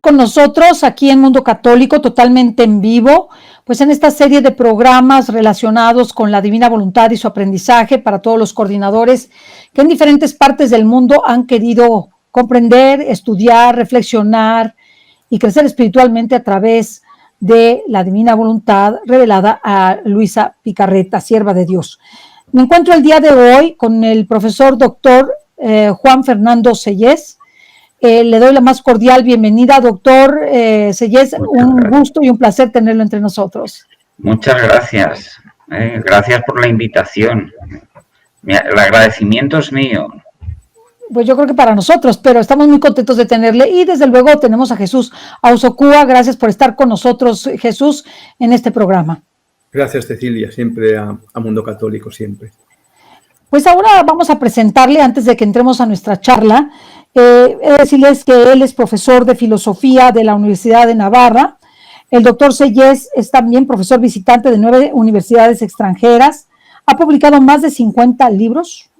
con nosotros aquí en Mundo Católico, totalmente en vivo, pues en esta serie de programas relacionados con la divina voluntad y su aprendizaje para todos los coordinadores que en diferentes partes del mundo han querido comprender, estudiar, reflexionar y crecer espiritualmente a través de la divina voluntad revelada a Luisa Picarreta, sierva de Dios. Me encuentro el día de hoy con el profesor doctor Juan Fernando Sellés. Le doy la más cordial bienvenida, doctor Sellés. Un gusto y un placer tenerlo entre nosotros. Muchas gracias. Gracias por la invitación. El agradecimiento es mío. Pues yo creo que para nosotros, pero estamos muy contentos de tenerle y desde luego tenemos a Jesús Ausocúa. Gracias por estar con nosotros, Jesús, en este programa. Gracias, Cecilia, siempre a Mundo Católico, siempre. Pues ahora vamos a presentarle, antes de que entremos a nuestra charla, decirles que él es profesor de filosofía de la Universidad de Navarra. El doctor Sellés es también profesor visitante de 9 universidades extranjeras. Ha publicado más de 50 libros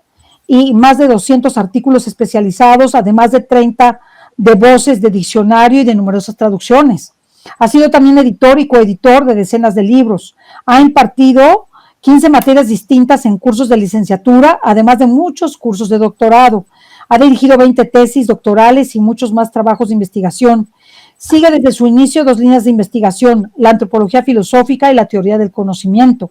y más de 200 artículos especializados, además de 30 de voces de diccionario y de numerosas traducciones. Ha sido también editor y coeditor de decenas de libros. Ha impartido 15 materias distintas en cursos de licenciatura, además de muchos cursos de doctorado. Ha dirigido 20 tesis doctorales y muchos más trabajos de investigación. Sigue desde su inicio 2 líneas de investigación, la antropología filosófica y la teoría del conocimiento.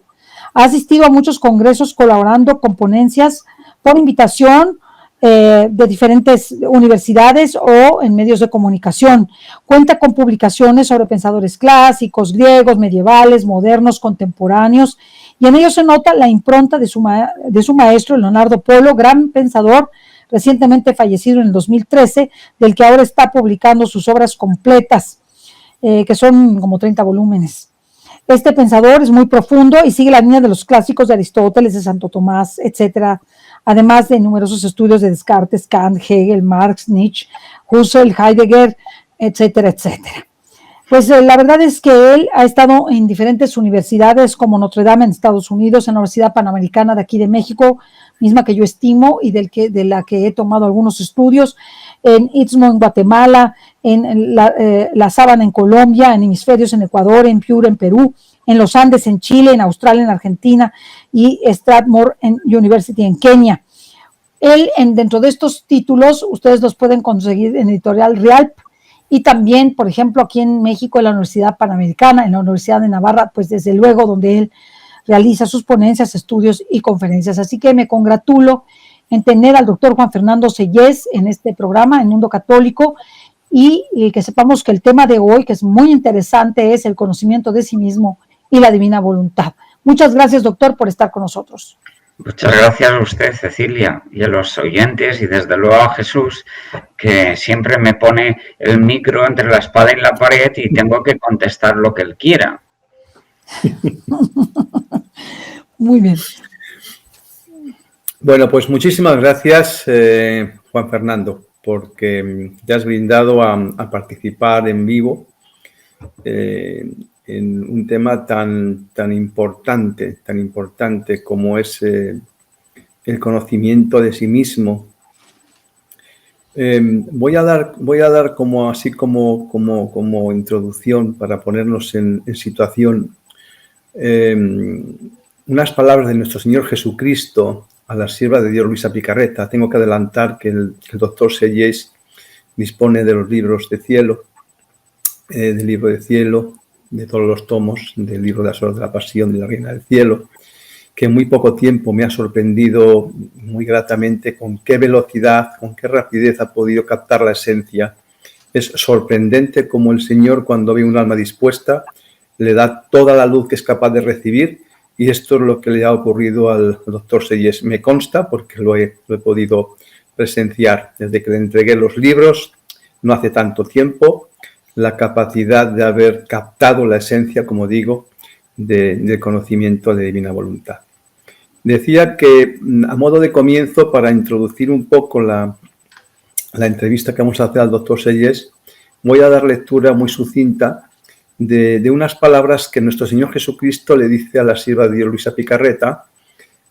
Ha asistido a muchos congresos colaborando con ponencias por invitación de diferentes universidades o en medios de comunicación. Cuenta con publicaciones sobre pensadores clásicos, griegos, medievales, modernos, contemporáneos, y en ello se nota la impronta de su maestro Leonardo Polo, gran pensador, recientemente fallecido en el 2013, del que ahora está publicando sus obras completas, que son como 30 volúmenes. Este pensador es muy profundo y sigue la línea de los clásicos de Aristóteles, de Santo Tomás, etcétera, además de numerosos estudios de Descartes, Kant, Hegel, Marx, Nietzsche, Husserl, Heidegger, etcétera, etcétera. Pues la verdad es que él ha estado en diferentes universidades como Notre Dame en Estados Unidos, en la Universidad Panamericana de aquí de México, misma que yo estimo y de la que he tomado algunos estudios, en Istmo en Guatemala, en la Sabana en Colombia, en Hemisferios en Ecuador, en Piura en Perú, en los Andes en Chile, en Australia en Argentina y Strathmore University en Kenia. Él, dentro de estos títulos, ustedes los pueden conseguir en Editorial Rialp y también, por ejemplo, aquí en México, en la Universidad Panamericana, en la Universidad de Navarra, pues desde luego donde él realiza sus ponencias, estudios y conferencias. Así que me congratulo en tener al doctor Juan Fernando Sellés en este programa, en Mundo Católico, y que sepamos que el tema de hoy, que es muy interesante, es el conocimiento de sí mismo y la divina voluntad. Muchas gracias, doctor, por estar con nosotros. Muchas gracias a usted, Cecilia, y a los oyentes, y desde luego a Jesús, que siempre me pone el micro entre la espada y la pared y tengo que contestar lo que él quiera. Muy bien. Bueno, pues muchísimas gracias, Juan Fernando, porque te has brindado a participar en vivo en un tema tan importante como es el conocimiento de sí mismo. Voy a dar como introducción para ponernos en situación unas palabras de nuestro Señor Jesucristo a la sierva de Dios Luisa Picarreta. Tengo que adelantar que el doctor Sellés dispone de los libros de cielo, del libro de cielo, de todos los tomos, del libro de las horas de la pasión de la Reina del Cielo, que en muy poco tiempo me ha sorprendido muy gratamente con qué velocidad, con qué rapidez ha podido captar la esencia. Es sorprendente cómo el Señor, cuando ve un alma dispuesta, le da toda la luz que es capaz de recibir, y esto es lo que le ha ocurrido al doctor Sellés. Me consta porque lo he podido presenciar desde que le entregué los libros, no hace tanto tiempo, la capacidad de haber captado la esencia, como digo, del conocimiento de divina voluntad. Decía que, a modo de comienzo, para introducir un poco la entrevista que vamos a hacer al doctor Sellés, voy a dar lectura muy sucinta de unas palabras que nuestro Señor Jesucristo le dice a la sierva de Dios Luisa Picarreta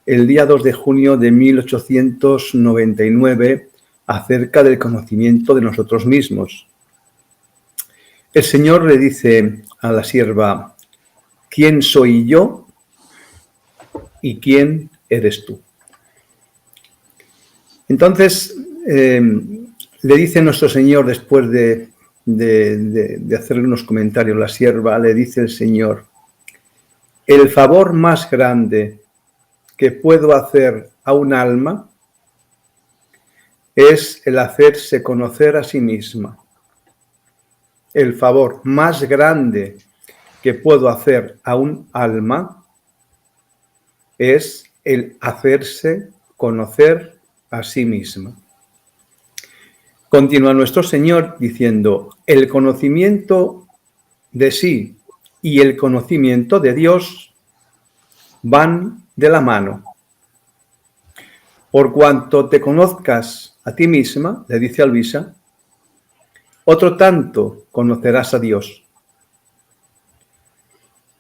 el día 2 de junio de 1899 acerca del conocimiento de nosotros mismos. el Señor le dice a la sierva, ¿quién soy yo y quién eres tú? Entonces, le dice nuestro Señor, después de hacerle unos comentarios, la sierva, le dice el Señor, el favor más grande que puedo hacer a un alma es el hacerse conocer a sí misma. El favor más grande que puedo hacer a un alma es el hacerse conocer a sí misma. Continúa nuestro Señor diciendo, el conocimiento de sí y el conocimiento de Dios van de la mano. Por cuanto te conozcas a ti misma, le dice a Luisa, otro tanto conocerás a Dios.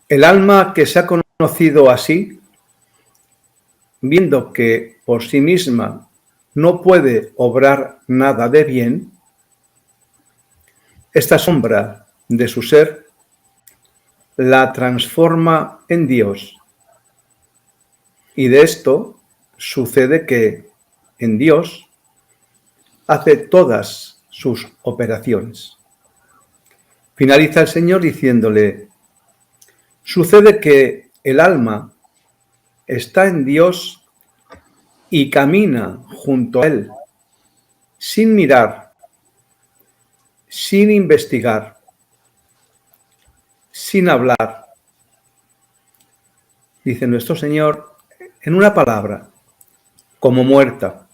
El alma que se ha conocido así, viendo que por sí misma no puede obrar nada de bien, esta sombra de su ser la transforma en Dios. Y de esto sucede que en Dios hace todas sus operaciones. Finaliza el Señor diciéndole, sucede que el alma está en Dios y camina junto a Él, sin mirar, sin investigar, sin hablar. Dice nuestro Señor, en una palabra, como muerta,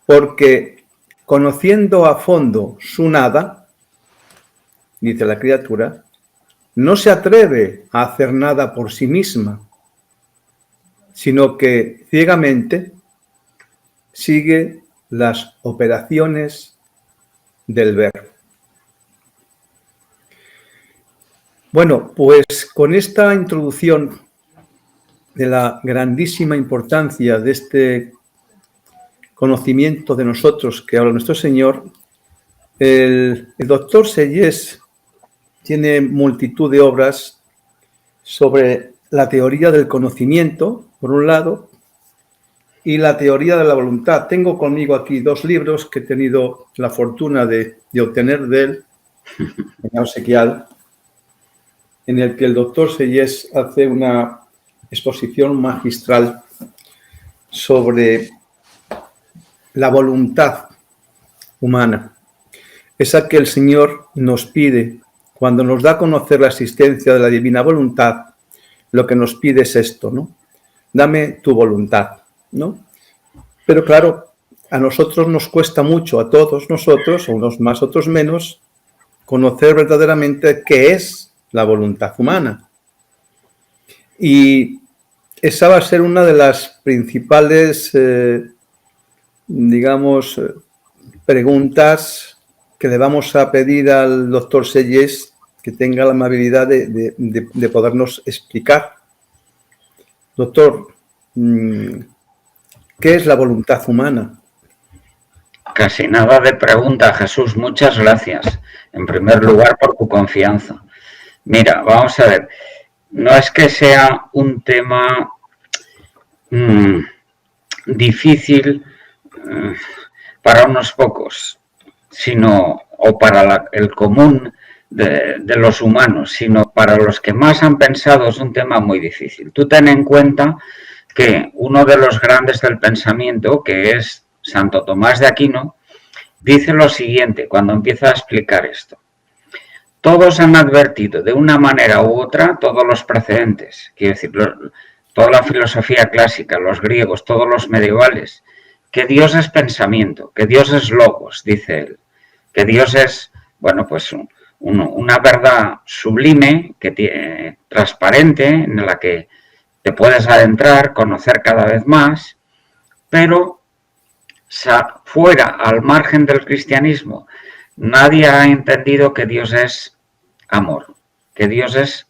porque conociendo a fondo su nada, dice la criatura, no se atreve a hacer nada por sí misma, sino que ciegamente sigue las operaciones del Verbo. Bueno, pues con esta introducción de la grandísima importancia de este conocimiento de nosotros que habla nuestro Señor, el doctor Sellés tiene multitud de obras sobre la teoría del conocimiento, por un lado, y la teoría de la voluntad. Tengo conmigo aquí dos libros que he tenido la fortuna de obtener de él, en obsequiado, en el que el doctor Sellés hace una exposición magistral sobre la voluntad humana. Esa que el Señor nos pide cuando nos da a conocer la existencia de la divina voluntad. Lo que nos pide es esto, ¿no? Dame tu voluntad, ¿no? Pero claro, a nosotros nos cuesta mucho, a todos nosotros, unos más, otros menos, conocer verdaderamente qué es la voluntad humana. Y esa va a ser una de las principales, preguntas que le vamos a pedir al doctor Sellés que tenga la amabilidad de podernos explicar. Doctor, ¿qué es la voluntad humana? Casi nada de pregunta, Jesús. Muchas gracias, en primer lugar, por tu confianza. Mira, vamos a ver. No es que sea un tema difícil para unos pocos, sino, o para el común de los humanos, sino para los que más han pensado es un tema muy difícil. Tú ten en cuenta que uno de los grandes del pensamiento, que es Santo Tomás de Aquino, dice lo siguiente cuando empieza a explicar esto. Todos han advertido de una manera u otra, todos los precedentes, quiero decir, toda la filosofía clásica, los griegos, todos los medievales, que Dios es pensamiento, que Dios es logos, dice él, que Dios es, bueno, pues una verdad sublime, transparente, en la que te puedes adentrar, conocer cada vez más, pero fuera, al margen del cristianismo, nadie ha entendido que Dios es amor, que Dios es,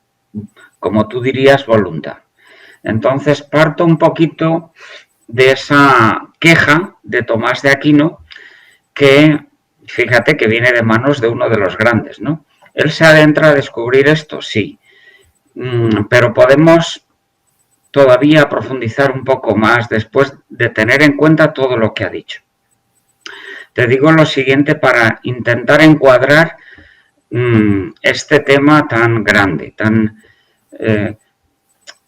como tú dirías, voluntad. Entonces parto un poquito de esa queja de Tomás de Aquino que, fíjate que viene de manos de uno de los grandes, ¿no? ¿Él se adentra a descubrir esto? Sí. Pero podemos todavía profundizar un poco más después de tener en cuenta todo lo que ha dicho. Te digo lo siguiente para intentar encuadrar este tema tan grande,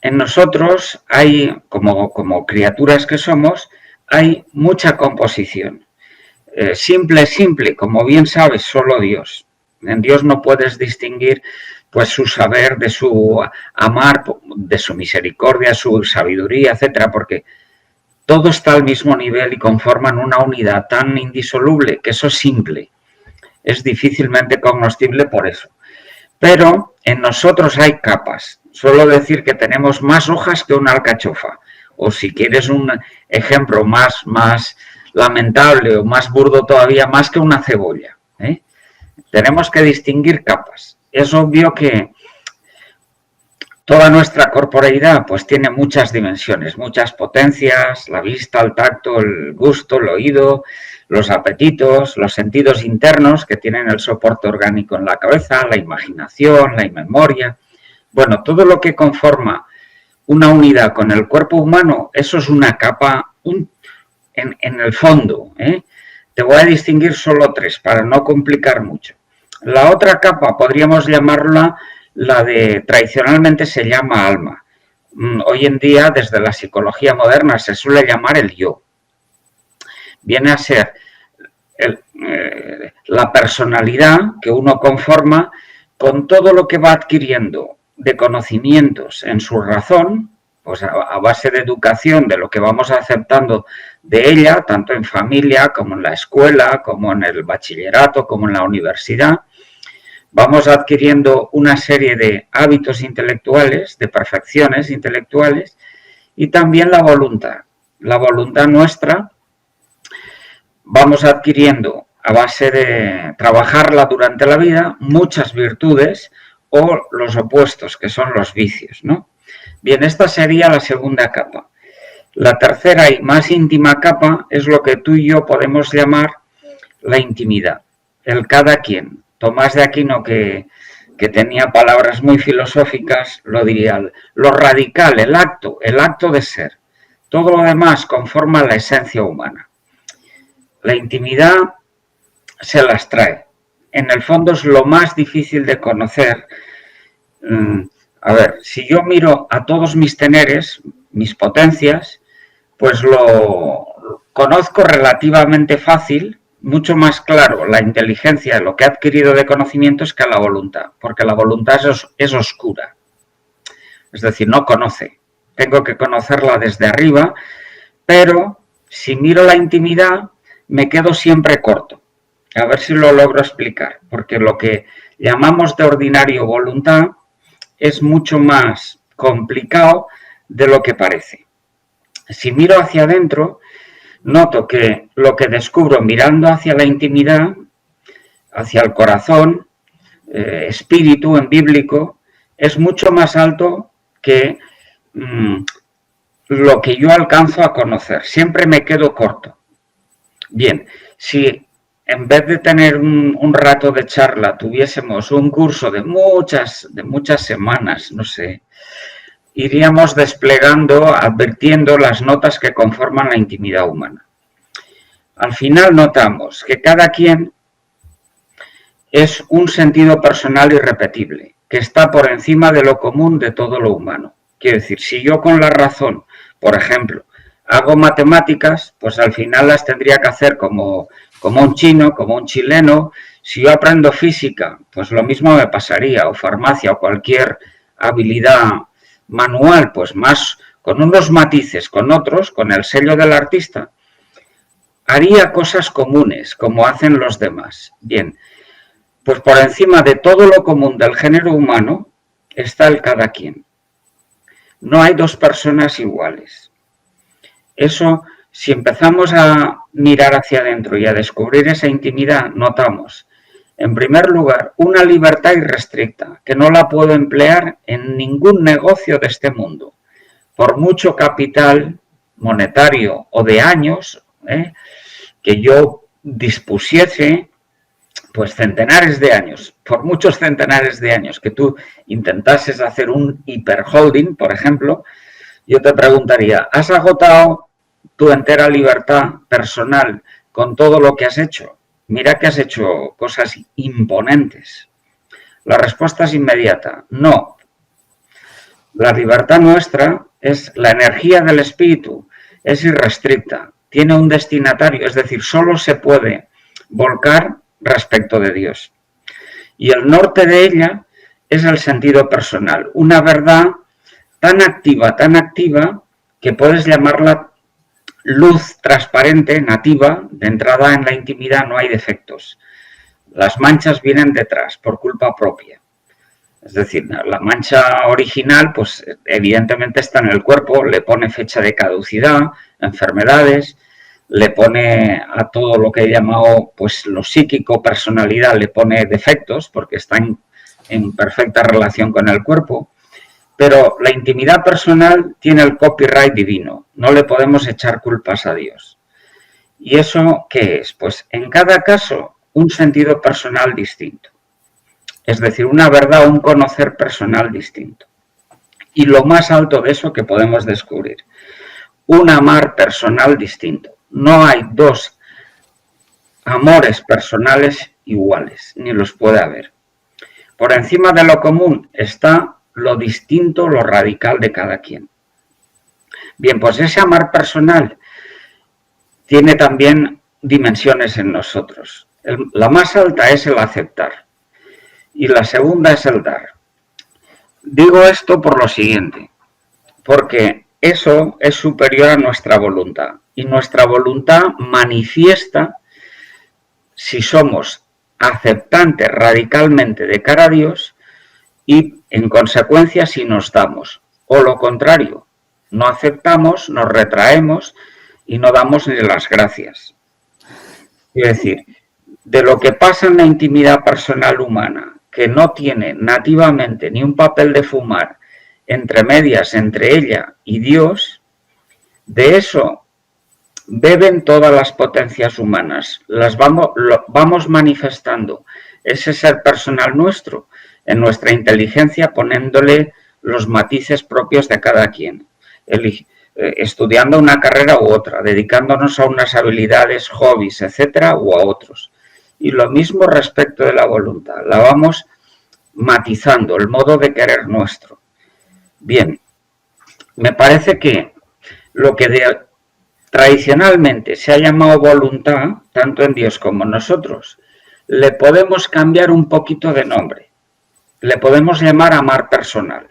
en nosotros hay, como criaturas que somos, hay mucha composición. Simple, como bien sabes, solo Dios. En Dios no puedes distinguir pues su saber de su amar, de su misericordia, su sabiduría, etcétera, porque todo está al mismo nivel y conforman una unidad tan indisoluble que eso es simple. Es difícilmente cognoscible por eso. Pero en nosotros hay capas. Suelo decir que tenemos más hojas que una alcachofa. O si quieres un ejemplo más lamentable o más burdo todavía, más que una cebolla. Tenemos que distinguir capas. Es obvio que toda nuestra corporeidad pues tiene muchas dimensiones, muchas potencias, la vista, el tacto, el gusto, el oído, los apetitos, los sentidos internos que tienen el soporte orgánico en la cabeza, la imaginación, la memoria. Bueno, todo lo que conforma una unidad con el cuerpo humano, eso es una capa en el fondo. Te voy a distinguir solo 3 para no complicar mucho. La otra capa podríamos llamarla la de, tradicionalmente se llama alma. Hoy en día, desde la psicología moderna, se suele llamar el yo. Viene a ser la personalidad que uno conforma con todo lo que va adquiriendo de conocimientos en su razón, pues a base de educación, de lo que vamos aceptando de ella, tanto en familia como en la escuela, como en el bachillerato, como en la universidad. Vamos adquiriendo una serie de hábitos intelectuales, de perfecciones intelectuales, y también la voluntad. La voluntad nuestra vamos adquiriendo, a base de trabajarla durante la vida, muchas virtudes o los opuestos, que son los vicios, ¿no? Bien, esta sería la segunda capa. La tercera y más íntima capa es lo que tú y yo podemos llamar la intimidad, el cada quien. Tomás de Aquino, que tenía palabras muy filosóficas, lo diría, lo radical, el acto de ser. Todo lo demás conforma la esencia humana. La intimidad se las trae. En el fondo es lo más difícil de conocer. A ver, si yo miro a todos mis teneres, mis potencias, pues lo conozco relativamente fácil, mucho más claro la inteligencia, lo que he adquirido de conocimientos que la voluntad, porque la voluntad es oscura, es decir, no conoce. Tengo que conocerla desde arriba, pero si miro la intimidad me quedo siempre corto. A ver si lo logro explicar, porque lo que llamamos de ordinario voluntad es mucho más complicado de lo que parece. Si miro hacia adentro, noto que lo que descubro mirando hacia la intimidad, hacia el corazón, espíritu en bíblico, es mucho más alto que lo que yo alcanzo a conocer. Siempre me quedo corto. Bien, si en vez de tener un rato de charla tuviésemos un curso de muchas semanas, no sé, iríamos desplegando, advirtiendo las notas que conforman la intimidad humana. Al final notamos que cada quien es un sentido personal irrepetible, que está por encima de lo común de todo lo humano. Quiero decir, si yo con la razón, por ejemplo, hago matemáticas, pues al final las tendría que hacer como un chino, como un chileno. Si yo aprendo física, pues lo mismo me pasaría, o farmacia, o cualquier habilidad manual, pues más con unos matices, con otros, con el sello del artista, haría cosas comunes, como hacen los demás. Bien, pues por encima de todo lo común del género humano está el cada quien. No hay dos personas iguales. Eso, si empezamos a mirar hacia adentro y a descubrir esa intimidad, notamos, en primer lugar, una libertad irrestricta, que no la puedo emplear en ningún negocio de este mundo. Por mucho capital monetario o de años que yo dispusiese, pues centenares de años, por muchos centenares de años, que tú intentases hacer un hiperholding, por ejemplo, yo te preguntaría, ¿has agotado tu entera libertad personal con todo lo que has hecho? Mira que has hecho cosas imponentes. La respuesta es inmediata, no. La libertad nuestra es la energía del espíritu, es irrestricta, tiene un destinatario, es decir, solo se puede volcar respecto de Dios. Y el norte de ella es el sentido personal, una verdad tan activa, que puedes llamarla luz transparente, nativa, de entrada en la intimidad no hay defectos. Las manchas vienen detrás, por culpa propia. Es decir, la mancha original, pues evidentemente está en el cuerpo, le pone fecha de caducidad, enfermedades, le pone a todo lo que he llamado, pues lo psíquico, personalidad, le pone defectos, porque está en perfecta relación con el cuerpo. Pero la intimidad personal tiene el copyright divino, no le podemos echar culpas a Dios. ¿Y eso qué es? Pues en cada caso un sentido personal distinto. Es decir, una verdad, un conocer personal distinto. Y lo más alto de eso que podemos descubrir, un amar personal distinto. No hay dos amores personales iguales, ni los puede haber. Por encima de lo común está lo distinto, lo radical de cada quien. Bien, pues ese amar personal tiene también dimensiones en nosotros. La más alta es el aceptar y la segunda es el dar. Digo esto por lo siguiente, porque eso es superior a nuestra voluntad y nuestra voluntad manifiesta si somos aceptantes radicalmente de cara a Dios y en consecuencia si nos damos, o lo contrario, no aceptamos, nos retraemos y no damos ni las gracias. Es decir, de lo que pasa en la intimidad personal humana, que no tiene nativamente ni un papel de fumar entre medias entre ella y Dios, de eso beben todas las potencias humanas, vamos manifestando ese ser personal nuestro en nuestra inteligencia, poniéndole los matices propios de cada quien, estudiando una carrera u otra, dedicándonos a unas habilidades, hobbies, etcétera, u a otros. Y lo mismo respecto de la voluntad, la vamos matizando, el modo de querer nuestro. Bien, me parece que lo que tradicionalmente se ha llamado voluntad, tanto en Dios como en nosotros, le podemos cambiar un poquito de nombre. Le podemos llamar amar personal.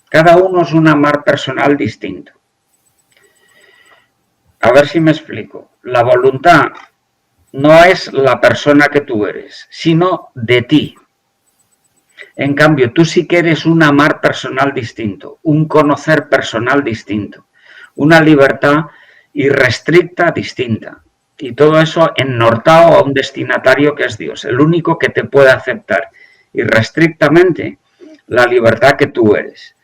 Cada uno es un amar personal distinto. A ver si me explico. La voluntad no es la persona que tú eres, sino de ti. En cambio, tú sí que eres un amar personal distinto, un conocer personal distinto, una libertad irrestricta distinta. Y todo eso ennortado a un destinatario que es Dios, el único que te puede aceptar irrestrictamente la libertad que tú eres.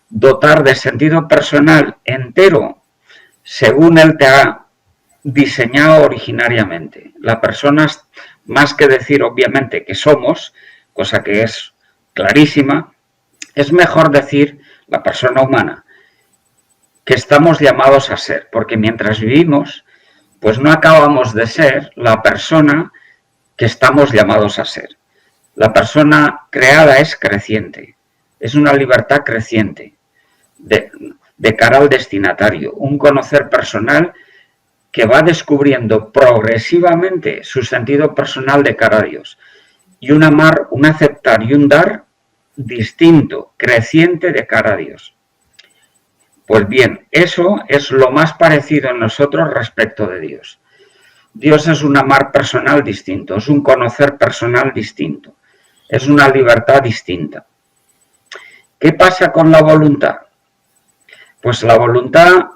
Dotar de sentido personal entero según Él te ha diseñado originariamente. La persona, más que decir obviamente que somos, cosa que es clarísima, es mejor decir la persona humana, que estamos llamados a ser, porque mientras vivimos, pues no acabamos de ser la persona que estamos llamados a ser. La persona creada es creciente, es una libertad creciente de cara al destinatario, un conocer personal que va descubriendo progresivamente su sentido personal de cara a Dios y un amar, un aceptar y un dar distinto, creciente de cara a Dios. Pues bien, eso es lo más parecido en nosotros respecto de Dios. Dios es un amar personal distinto, es un conocer personal distinto, es una libertad distinta. ¿Qué pasa con la voluntad? Pues la voluntad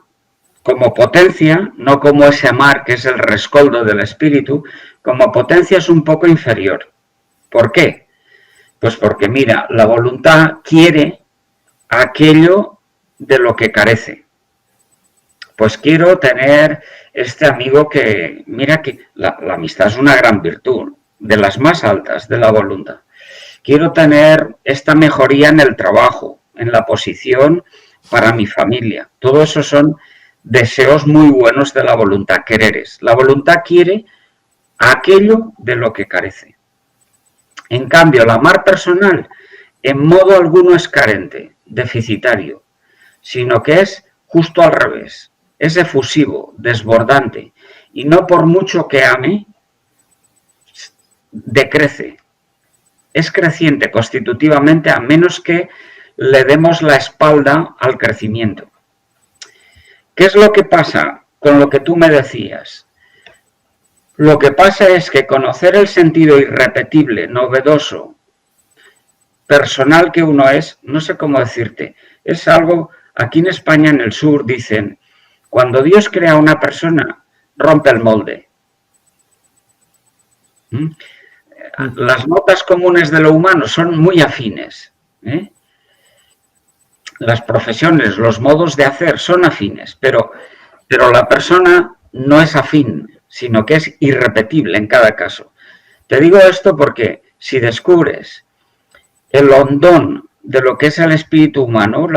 como potencia, no como ese amar que es el rescoldo del espíritu, como potencia es un poco inferior. ¿Por qué? Pues porque mira, la voluntad quiere aquello de lo que carece. Pues quiero tener este amigo que, mira que la amistad es una gran virtud, de las más altas de la voluntad. Quiero tener esta mejoría en el trabajo, en la posición para mi familia. Todo eso son deseos muy buenos de la voluntad, quereres. La voluntad quiere aquello de lo que carece. En cambio, el amar personal en modo alguno es carente, deficitario, sino que es justo al revés. Es efusivo, desbordante, y no por mucho que ame, decrece. Es creciente constitutivamente a menos que le demos la espalda al crecimiento. ¿Qué es lo que pasa con lo que tú me decías? Lo que pasa es que conocer el sentido irrepetible, novedoso, personal que uno es, no sé cómo decirte, es algo, aquí en España, en el sur, dicen, cuando Dios crea a una persona, rompe el molde. Las notas comunes de lo humano son muy afines. Las profesiones, los modos de hacer son afines, pero la persona no es afín, sino que es irrepetible en cada caso. Te digo esto porque si descubres el hondón de lo que es el espíritu humano,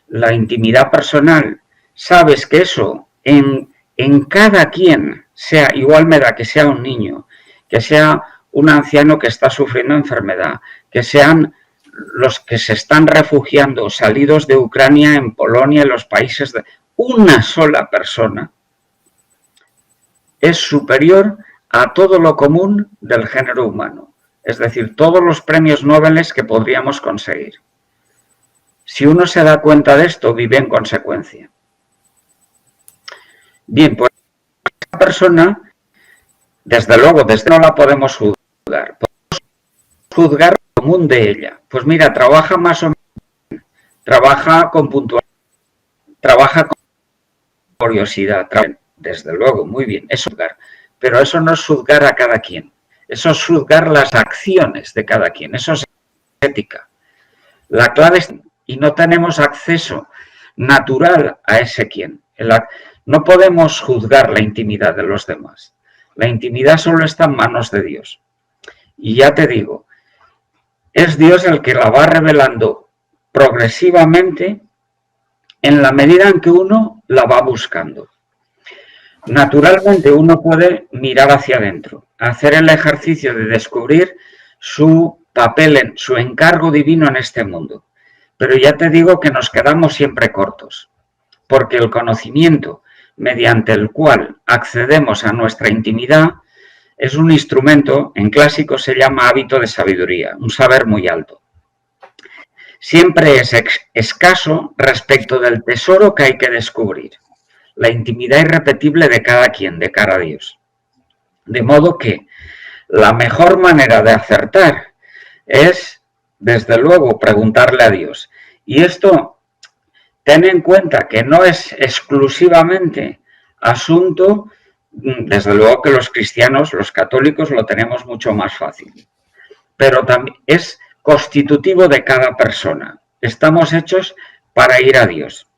la intimidad personal, sabes que eso en cada quien, sea igual me da que sea un niño, que sea un anciano que está sufriendo enfermedad, que sean los que se están refugiando, salidos de Ucrania, en Polonia, en los países de una sola persona, es superior a todo lo común del género humano. Es decir, todos los premios Nobel que podríamos conseguir. Si uno se da cuenta de esto, vive en consecuencia. Bien, pues esta persona, desde luego, no la podemos juzgar. Podemos juzgar lo común de ella. Pues mira, trabaja más o menos, trabaja con puntualidad, trabaja con curiosidad, desde luego, muy bien, es juzgar. Pero eso no es juzgar a cada quien. Eso es juzgar las acciones de cada quien. Eso es ética. La clave es, y no tenemos acceso natural a ese quien. No podemos juzgar la intimidad de los demás. La intimidad solo está en manos de Dios. Y ya te digo, es Dios el que la va revelando progresivamente en la medida en que uno la va buscando. Naturalmente uno puede mirar hacia adentro, hacer el ejercicio de descubrir su papel, su encargo divino en este mundo. Pero ya te digo que nos quedamos siempre cortos, porque el conocimiento mediante el cual accedemos a nuestra intimidad es un instrumento, en clásico se llama hábito de sabiduría, un saber muy alto. Siempre es escaso respecto del tesoro que hay que descubrir. La intimidad irrepetible de cada quien, de cara a Dios. De modo que la mejor manera de acertar es, desde luego, preguntarle a Dios. Y esto, ten en cuenta que no es exclusivamente asunto, desde luego que los cristianos, los católicos, lo tenemos mucho más fácil. Pero también es constitutivo de cada persona. Estamos hechos para ir a Dios.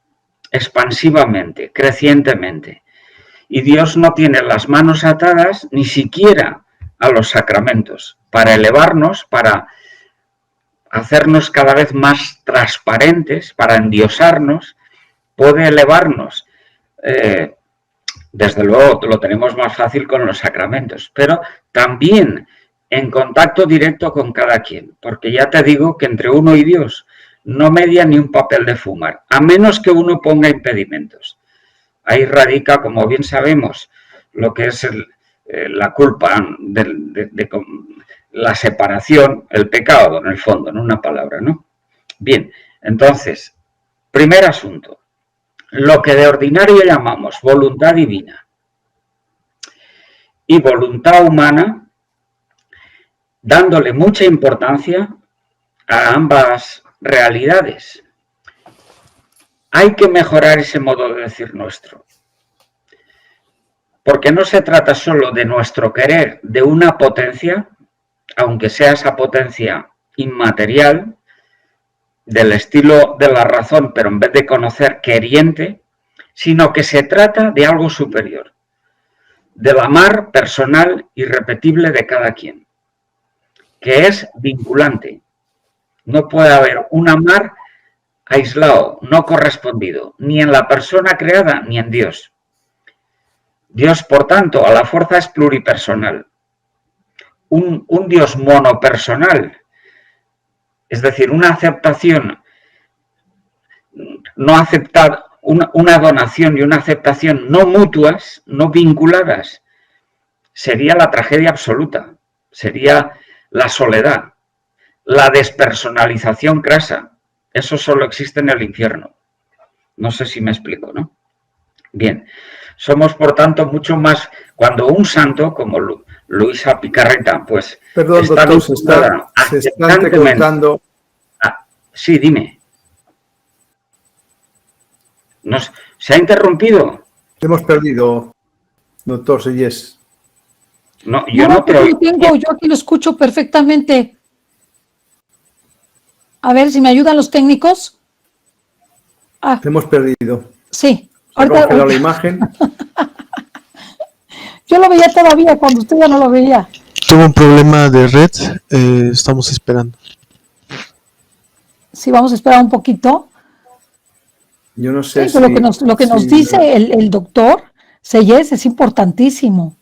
Expansivamente, crecientemente. Y Dios no tiene las manos atadas ni siquiera a los sacramentos. Para elevarnos, para hacernos cada vez más transparentes, para endiosarnos, puede elevarnos. Desde luego lo tenemos más fácil con los sacramentos, pero también en contacto directo con cada quien. Porque ya te digo que entre uno y Dios no media ni un papel de fumar, a menos que uno ponga impedimentos. Ahí radica, como bien sabemos, lo que es la culpa de la separación, el pecado, en el fondo, en una palabra, ¿no? Bien, entonces, primer asunto, lo que de ordinario llamamos voluntad divina y voluntad humana, dándole mucha importancia a ambas realidades. Hay que mejorar ese modo de decir nuestro. Porque no se trata solo de nuestro querer, de una potencia, aunque sea esa potencia inmaterial, del estilo de la razón, pero en vez de conocer, queriente, sino que se trata de algo superior, del amar personal irrepetible de cada quien. que es vinculante. No puede haber un amar aislado, no correspondido, ni en la persona creada ni en Dios. Dios, por tanto, a la fuerza es pluripersonal. Un Dios monopersonal, es decir, una aceptación, no aceptar, una donación y una aceptación no mutuas, no vinculadas, sería la tragedia absoluta, sería la soledad, la despersonalización crasa. Eso solo existe en el infierno. No sé si me explico, ¿no? Bien, somos por tanto mucho más, cuando un santo como Luisa Picarreta, pues Perdón, está doctor, se está entrecortando. Sí, dime. ¿Se ha interrumpido? Hemos perdido, doctor Sellés. No, yo no te oigo. Yo aquí lo escucho perfectamente. A ver si me ayudan los técnicos. Te hemos perdido. Sí. Se ha congelado la imagen. Yo lo veía todavía cuando usted ya no lo veía. Tuvo un problema de red, estamos esperando. Sí, vamos a esperar un poquito. Yo no sé sí, si... Lo que nos dice el doctor Sellés es importantísimo.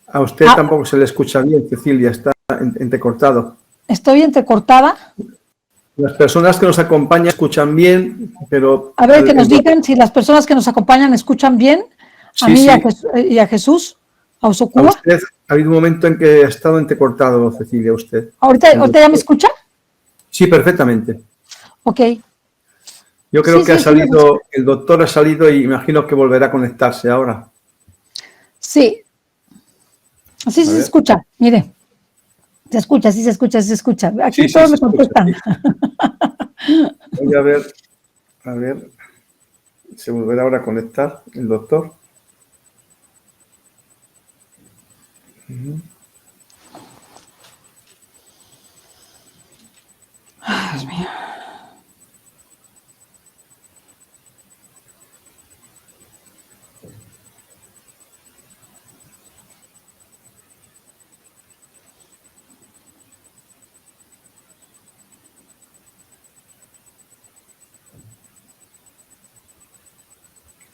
A usted tampoco se le escucha bien, Cecilia, está entrecortado. ¿Estoy entrecortada? Las personas que nos acompañan escuchan bien, pero... A ver, que nos digan si las personas que nos acompañan escuchan bien. A mí y a Jesús, a Osokua. Usted, ha habido un momento en que ha estado entrecortado, Cecilia, usted. ¿Ahorita ya me escucha? Sí, perfectamente. Ok. Yo creo que ha salido, el doctor ha salido y imagino que volverá a conectarse ahora. Sí. Así se escucha, mire. Se escucha, sí se escucha, sí se escucha. Aquí todos me contestan. Voy a ver, se volverá ahora a conectar el doctor. Ay, Dios mío.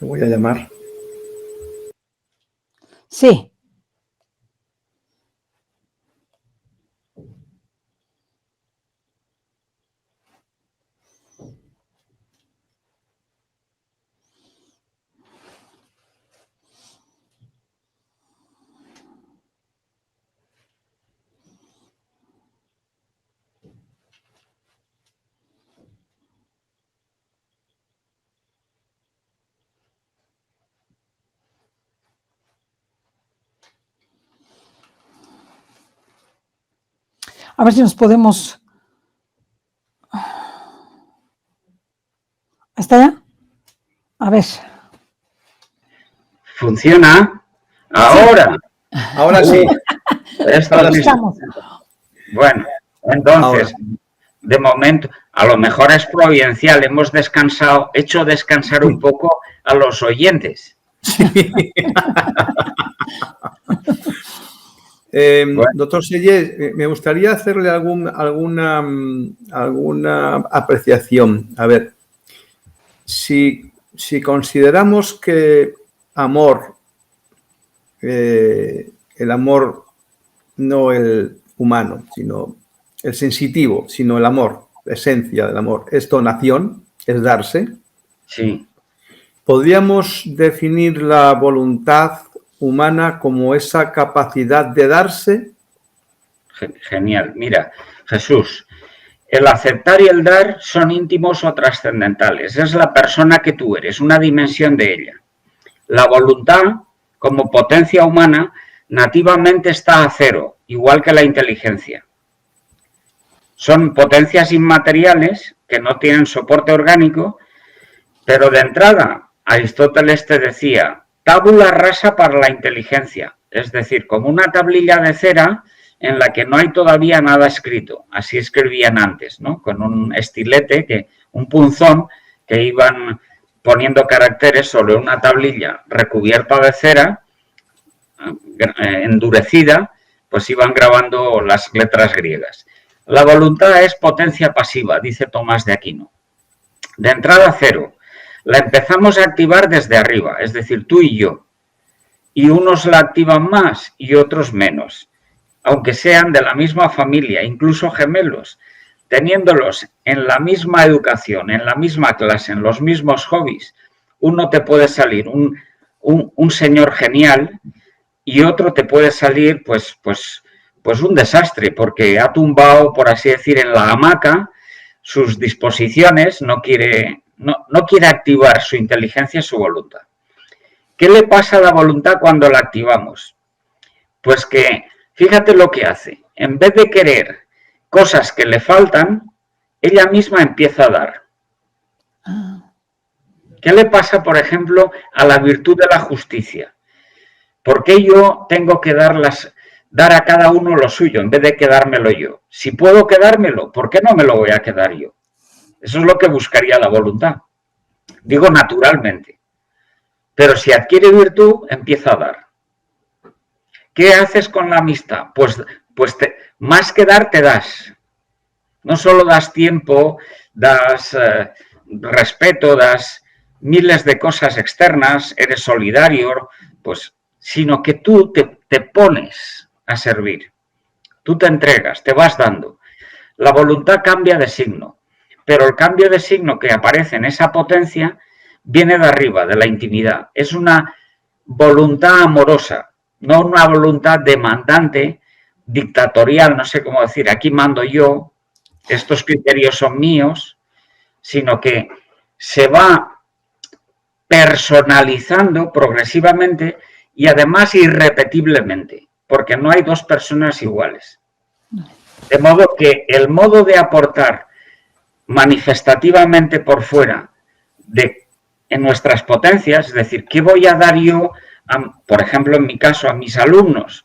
Lo voy a llamar. Sí. A ver si nos podemos... ¿Está ya? A ver. ¿Funciona? Ahora. Ahora sí. Bueno, entonces, de momento, a lo mejor es providencial, hemos descansado, hecho descansar un poco a los oyentes. Sí. Doctor Sellés, me gustaría hacerle alguna apreciación. A ver, si consideramos que amor, el amor no el humano, sino el sensitivo, sino el amor, la esencia del amor, es donación, es darse. Sí. ¿Podríamos definir la voluntad humana como esa capacidad de darse? Genial. Mira, Jesús, el aceptar y el dar son íntimos o trascendentales. Es la persona que tú eres, una dimensión de ella. La voluntad, como potencia humana, nativamente está a cero, igual que la inteligencia. Son potencias inmateriales que no tienen soporte orgánico, pero de entrada, Aristóteles te decía, tabula rasa para la inteligencia, es decir, como una tablilla de cera en la que no hay todavía nada escrito. Así escribían antes, ¿no? Con un estilete, un punzón, que iban poniendo caracteres sobre una tablilla recubierta de cera, endurecida, pues iban grabando las letras griegas. La voluntad es potencia pasiva, dice Tomás de Aquino. De entrada cero. La empezamos a activar desde arriba, es decir, tú y yo. Y unos la activan más y otros menos, aunque sean de la misma familia, incluso gemelos, teniéndolos en la misma educación, en la misma clase, en los mismos hobbies. Uno te puede salir un señor genial y otro te puede salir pues un desastre, porque ha tumbado, por así decir, en la hamaca sus disposiciones, no quiere activar su inteligencia y su voluntad. ¿Qué le pasa a la voluntad cuando la activamos? Pues que, fíjate lo que hace. En vez de querer cosas que le faltan, ella misma empieza a dar. ¿Qué le pasa, por ejemplo, a la virtud de la justicia? ¿Por qué yo tengo que dar a cada uno lo suyo en vez de quedármelo yo? Si puedo quedármelo, ¿por qué no me lo voy a quedar yo? Eso es lo que buscaría la voluntad. Digo naturalmente. Pero si adquiere virtud, empieza a dar. ¿Qué haces con la amistad? Pues más que dar, te das. No solo das tiempo, das respeto, das miles de cosas externas, eres solidario, pues, sino que tú te pones a servir. Tú te entregas, te vas dando. La voluntad cambia de signo, pero el cambio de signo que aparece en esa potencia viene de arriba, de la intimidad. Es una voluntad amorosa, no una voluntad demandante, dictatorial, no sé cómo decir, aquí mando yo, estos criterios son míos, sino que se va personalizando progresivamente y además irrepetiblemente, porque no hay dos personas iguales. De modo que el modo de aportar manifestativamente por fuera en nuestras potencias, es decir, ¿qué voy a dar yo, por ejemplo, en mi caso, a mis alumnos,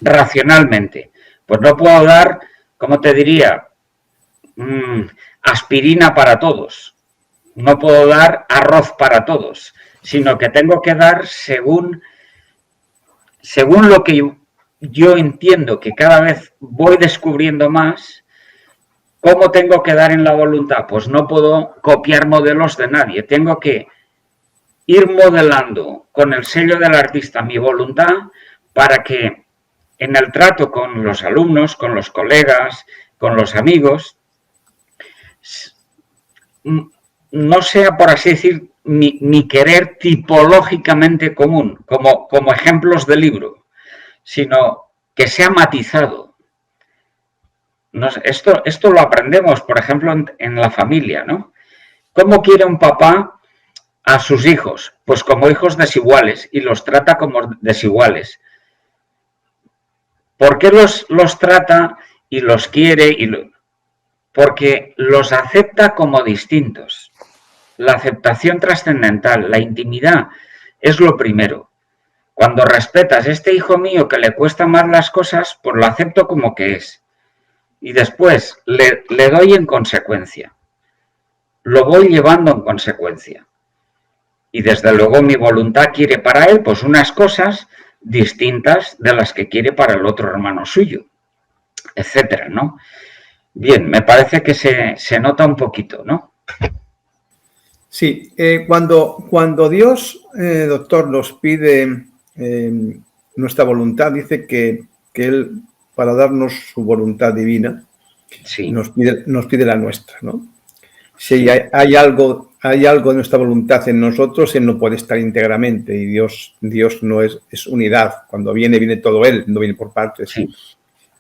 racionalmente? Pues no puedo dar, ¿cómo te diría?, aspirina para todos. No puedo dar arroz para todos, sino que tengo que dar según lo que yo entiendo que cada vez voy descubriendo más. ¿Cómo tengo que dar en la voluntad? Pues no puedo copiar modelos de nadie. Tengo que ir modelando con el sello del artista mi voluntad para que en el trato con los alumnos, con los colegas, con los amigos, no sea, por así decir, mi querer tipológicamente común, como ejemplos de libro, sino que sea matizado. Esto lo aprendemos, por ejemplo, en la familia, ¿no? ¿Cómo quiere un papá a sus hijos? Pues como hijos desiguales, y los trata como desiguales. ¿Por qué los trata y los quiere? Porque los acepta como distintos. La aceptación trascendental, la intimidad, es lo primero. Cuando respetas, este hijo mío que le cuesta más las cosas, pues lo acepto como que es. Y después le doy en consecuencia. Lo voy llevando en consecuencia. Y desde luego mi voluntad quiere para él pues unas cosas distintas de las que quiere para el otro hermano suyo, etcétera, ¿no? Bien, me parece que se nota un poquito, ¿no? Sí, cuando Dios, doctor, nos pide nuestra voluntad, dice que Él, para darnos su voluntad divina, sí, nos pide la nuestra, ¿no? Si hay algo de nuestra voluntad en nosotros, Él no puede estar íntegramente, y Dios no es unidad. Cuando viene todo Él, no viene por partes. sí.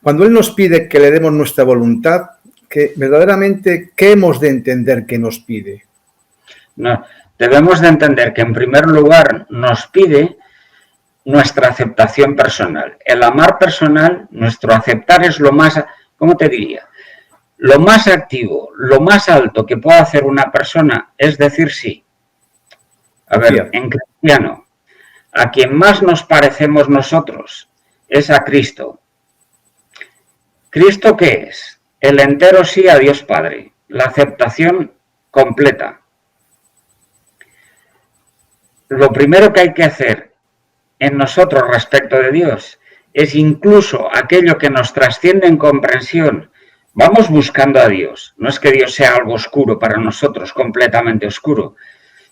Cuando Él nos pide que le demos nuestra voluntad, que verdaderamente, ¿qué hemos de entender que nos pide? No, debemos de entender que en primer lugar nos pide nuestra aceptación personal. El amar personal, nuestro aceptar es lo más, ¿cómo te diría? Lo más activo, lo más alto que puede hacer una persona es decir sí. A ver, en cristiano, a quien más nos parecemos nosotros es a Cristo. ¿Cristo qué es? El entero sí a Dios Padre, la aceptación completa. Lo primero que hay que hacer en nosotros respecto de Dios es incluso aquello que nos trasciende en comprensión. Vamos buscando a Dios. No es que Dios sea algo oscuro para nosotros, completamente oscuro,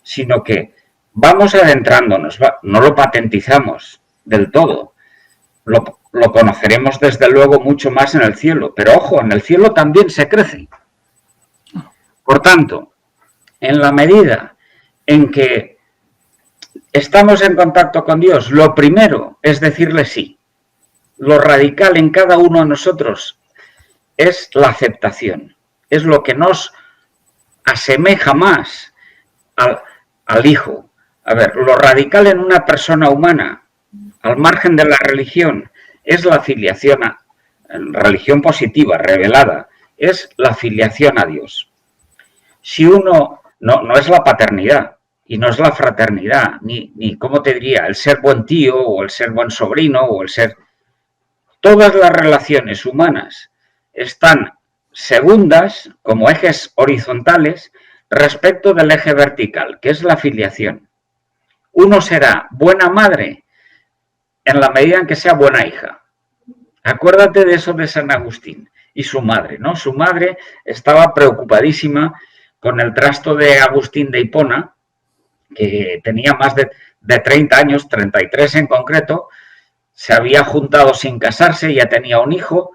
sino que vamos adentrándonos, no lo patentizamos del todo. Lo conoceremos desde luego mucho más en el cielo, pero ojo, en el cielo también se crece. Por tanto, en la medida en que estamos en contacto con Dios, lo primero es decirle sí. Lo radical en cada uno de nosotros es la aceptación. Es lo que nos asemeja más al Hijo. A ver, lo radical en una persona humana, al margen de la religión, es la filiación religión positiva, revelada, es la filiación a Dios. Si uno, no es la paternidad, y no es la fraternidad, ni ¿cómo te diría?, el ser buen tío, o el ser buen sobrino, o el ser... Todas las relaciones humanas están segundas, como ejes horizontales, respecto del eje vertical, que es la filiación. Uno será buena madre en la medida en que sea buena hija. Acuérdate de eso de San Agustín y su madre, ¿no? Su madre estaba preocupadísima con el trasto de Agustín de Hipona, que tenía más de 30 años, 33 en concreto, se había juntado sin casarse, ya tenía un hijo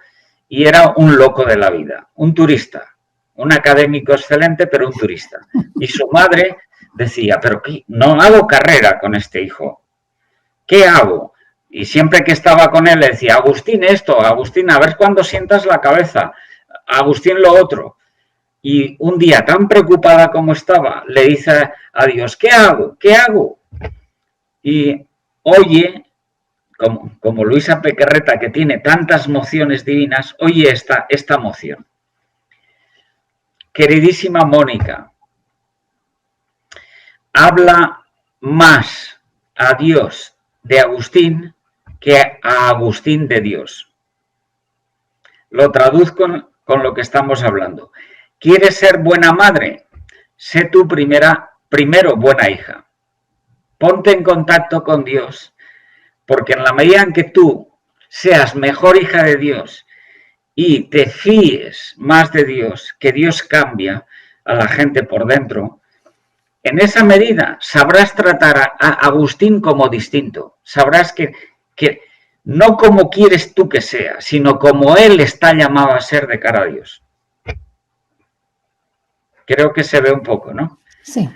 y era un loco de la vida, un turista, un académico excelente, pero un turista. Y su madre decía, pero ¿qué? No hago carrera con este hijo, ¿qué hago? Y siempre que estaba con él le decía, Agustín esto, Agustín, a ver cuándo sientas la cabeza, Agustín lo otro. Y un día, tan preocupada como estaba, le dice a Dios, ¿qué hago? ¿Qué hago? Y oye, como Luisa Picarreta, que tiene tantas mociones divinas, oye esta moción. Queridísima Mónica, habla más a Dios de Agustín que a Agustín de Dios. Lo traduzco con lo que estamos hablando. ¿Quieres ser buena madre? Sé tú primero buena hija. Ponte en contacto con Dios, porque en la medida en que tú seas mejor hija de Dios y te fíes más de Dios, que Dios cambia a la gente por dentro, en esa medida sabrás tratar a Agustín como distinto. Sabrás que no como quieres tú que sea, sino como él está llamado a ser de cara a Dios. Creo que se ve un poco, ¿no? Sí.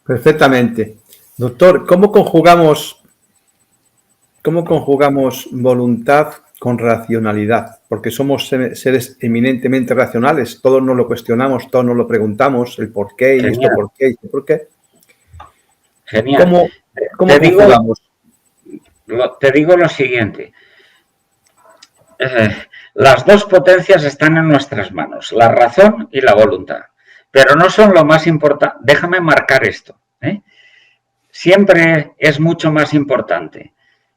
Perfectamente. Doctor, ¿cómo conjugamos voluntad con racionalidad? Porque somos seres eminentemente racionales, todos nos lo cuestionamos, todos nos lo preguntamos, el por qué, y esto por qué, y esto por qué. Genial. ¿Cómo conjugamos? Te digo lo siguiente. Las dos potencias están en nuestras manos, la razón y la voluntad. Pero no son lo más importante. Déjame marcar esto. Siempre es mucho más importante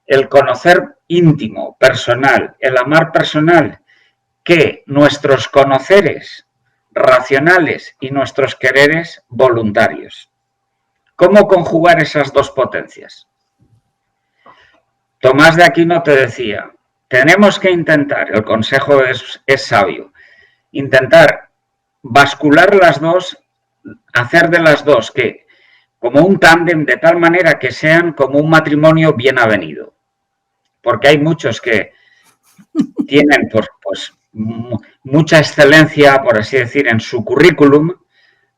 el conocer íntimo, personal, el amar personal, que nuestros conoceres racionales y nuestros quereres voluntarios. ¿Cómo conjugar esas dos potencias? Tomás de Aquino te decía, tenemos que intentar, el consejo es sabio, intentar bascular las dos, hacer de las dos que como un tándem de tal manera que sean como un matrimonio bien avenido. Porque hay muchos que tienen pues mucha excelencia, por así decir, en su currículum,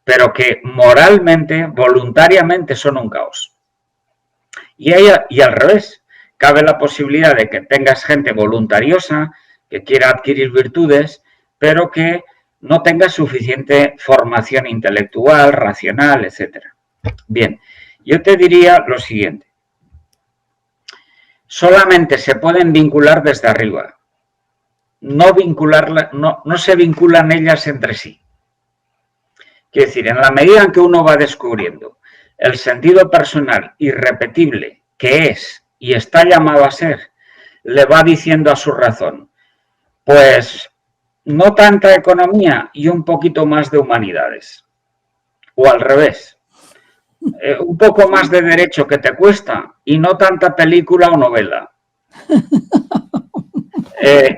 pero que moralmente, voluntariamente son un caos. Y al revés, cabe la posibilidad de que tengas gente voluntariosa, que quiera adquirir virtudes, pero que no tenga suficiente formación intelectual, racional, etc. Bien, yo te diría lo siguiente. Solamente se pueden vincular desde arriba. No se vinculan ellas entre sí. Quiero decir, en la medida en que uno va descubriendo el sentido personal irrepetible que es y está llamado a ser, le va diciendo a su razón, pues no tanta economía y un poquito más de humanidades. O al revés, un poco más de derecho que te cuesta y no tanta película o novela.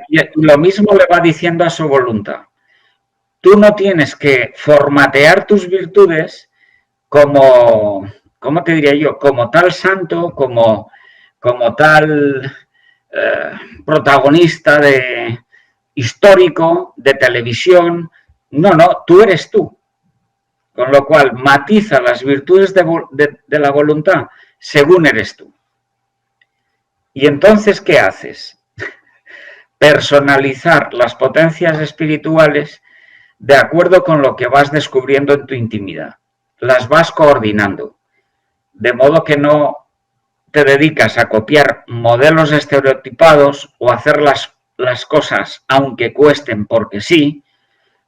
Y lo mismo le va diciendo a su voluntad. Tú no tienes que formatear tus virtudes como, ¿cómo te diría yo? Como tal santo, como tal protagonista histórico de televisión. No, tú eres tú. Con lo cual, matiza las virtudes de la voluntad según eres tú. Y entonces, ¿qué haces? Personalizar las potencias espirituales de acuerdo con lo que vas descubriendo en tu intimidad. Las vas coordinando. De modo que no te dedicas a copiar modelos estereotipados o hacer las cosas aunque cuesten porque sí,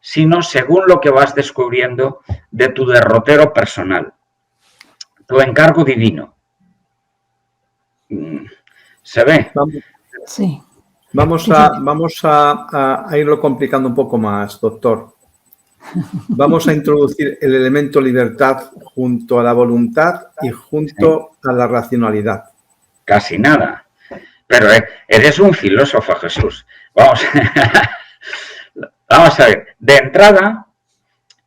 sino según lo que vas descubriendo de tu derrotero personal, tu encargo divino. ¿Se ve? Sí. Vamos a irlo complicando un poco más, doctor. Vamos a introducir el elemento libertad junto a la voluntad y junto a la racionalidad. Casi nada. Pero eres un filósofo, Jesús. Vamos a ver. De entrada,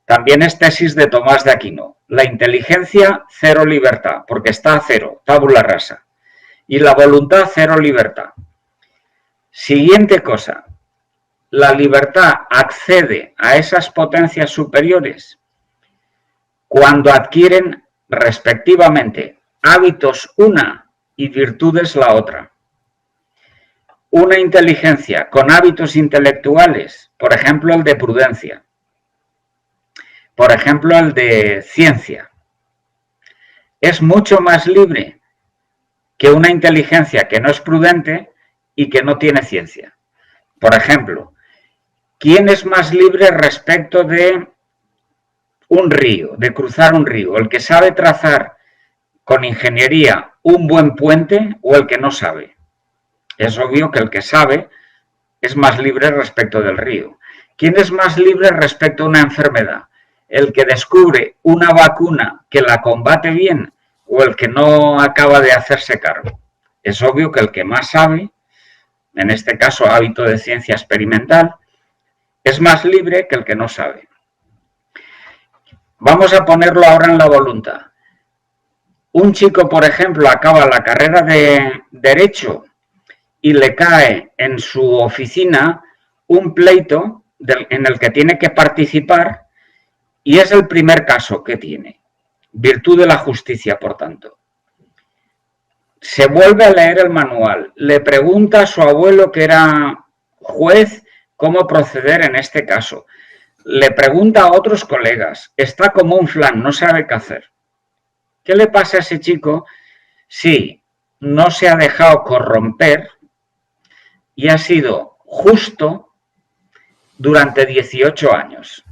también es tesis de Tomás de Aquino. La inteligencia, cero libertad, porque está a cero, tabula rasa. Y la voluntad, cero libertad. Siguiente cosa. La libertad accede a esas potencias superiores cuando adquieren respectivamente hábitos una y virtudes la otra. Una inteligencia con hábitos intelectuales, por ejemplo el de prudencia, por ejemplo el de ciencia, es mucho más libre que una inteligencia que no es prudente y que no tiene ciencia. Por ejemplo, ¿quién es más libre respecto de un río, de cruzar un río? ¿El que sabe trazar con ingeniería un buen puente o el que no sabe? Es obvio que el que sabe es más libre respecto del río. ¿Quién es más libre respecto a una enfermedad? ¿El que descubre una vacuna que la combate bien o el que no acaba de hacerse cargo? Es obvio que el que más sabe, en este caso hábito de ciencia experimental, es más libre que el que no sabe. Vamos a ponerlo ahora en la voluntad. Un chico, por ejemplo, acaba la carrera de Derecho y le cae en su oficina un pleito en el que tiene que participar y es el primer caso que tiene. Virtud de la justicia, por tanto. Se vuelve a leer el manual, le pregunta a su abuelo, que era juez, cómo proceder en este caso. Le pregunta a otros colegas, está como un flan, no sabe qué hacer. ¿Qué le pasa a ese chico? Sí, no se ha dejado corromper y ha sido justo durante 18 años.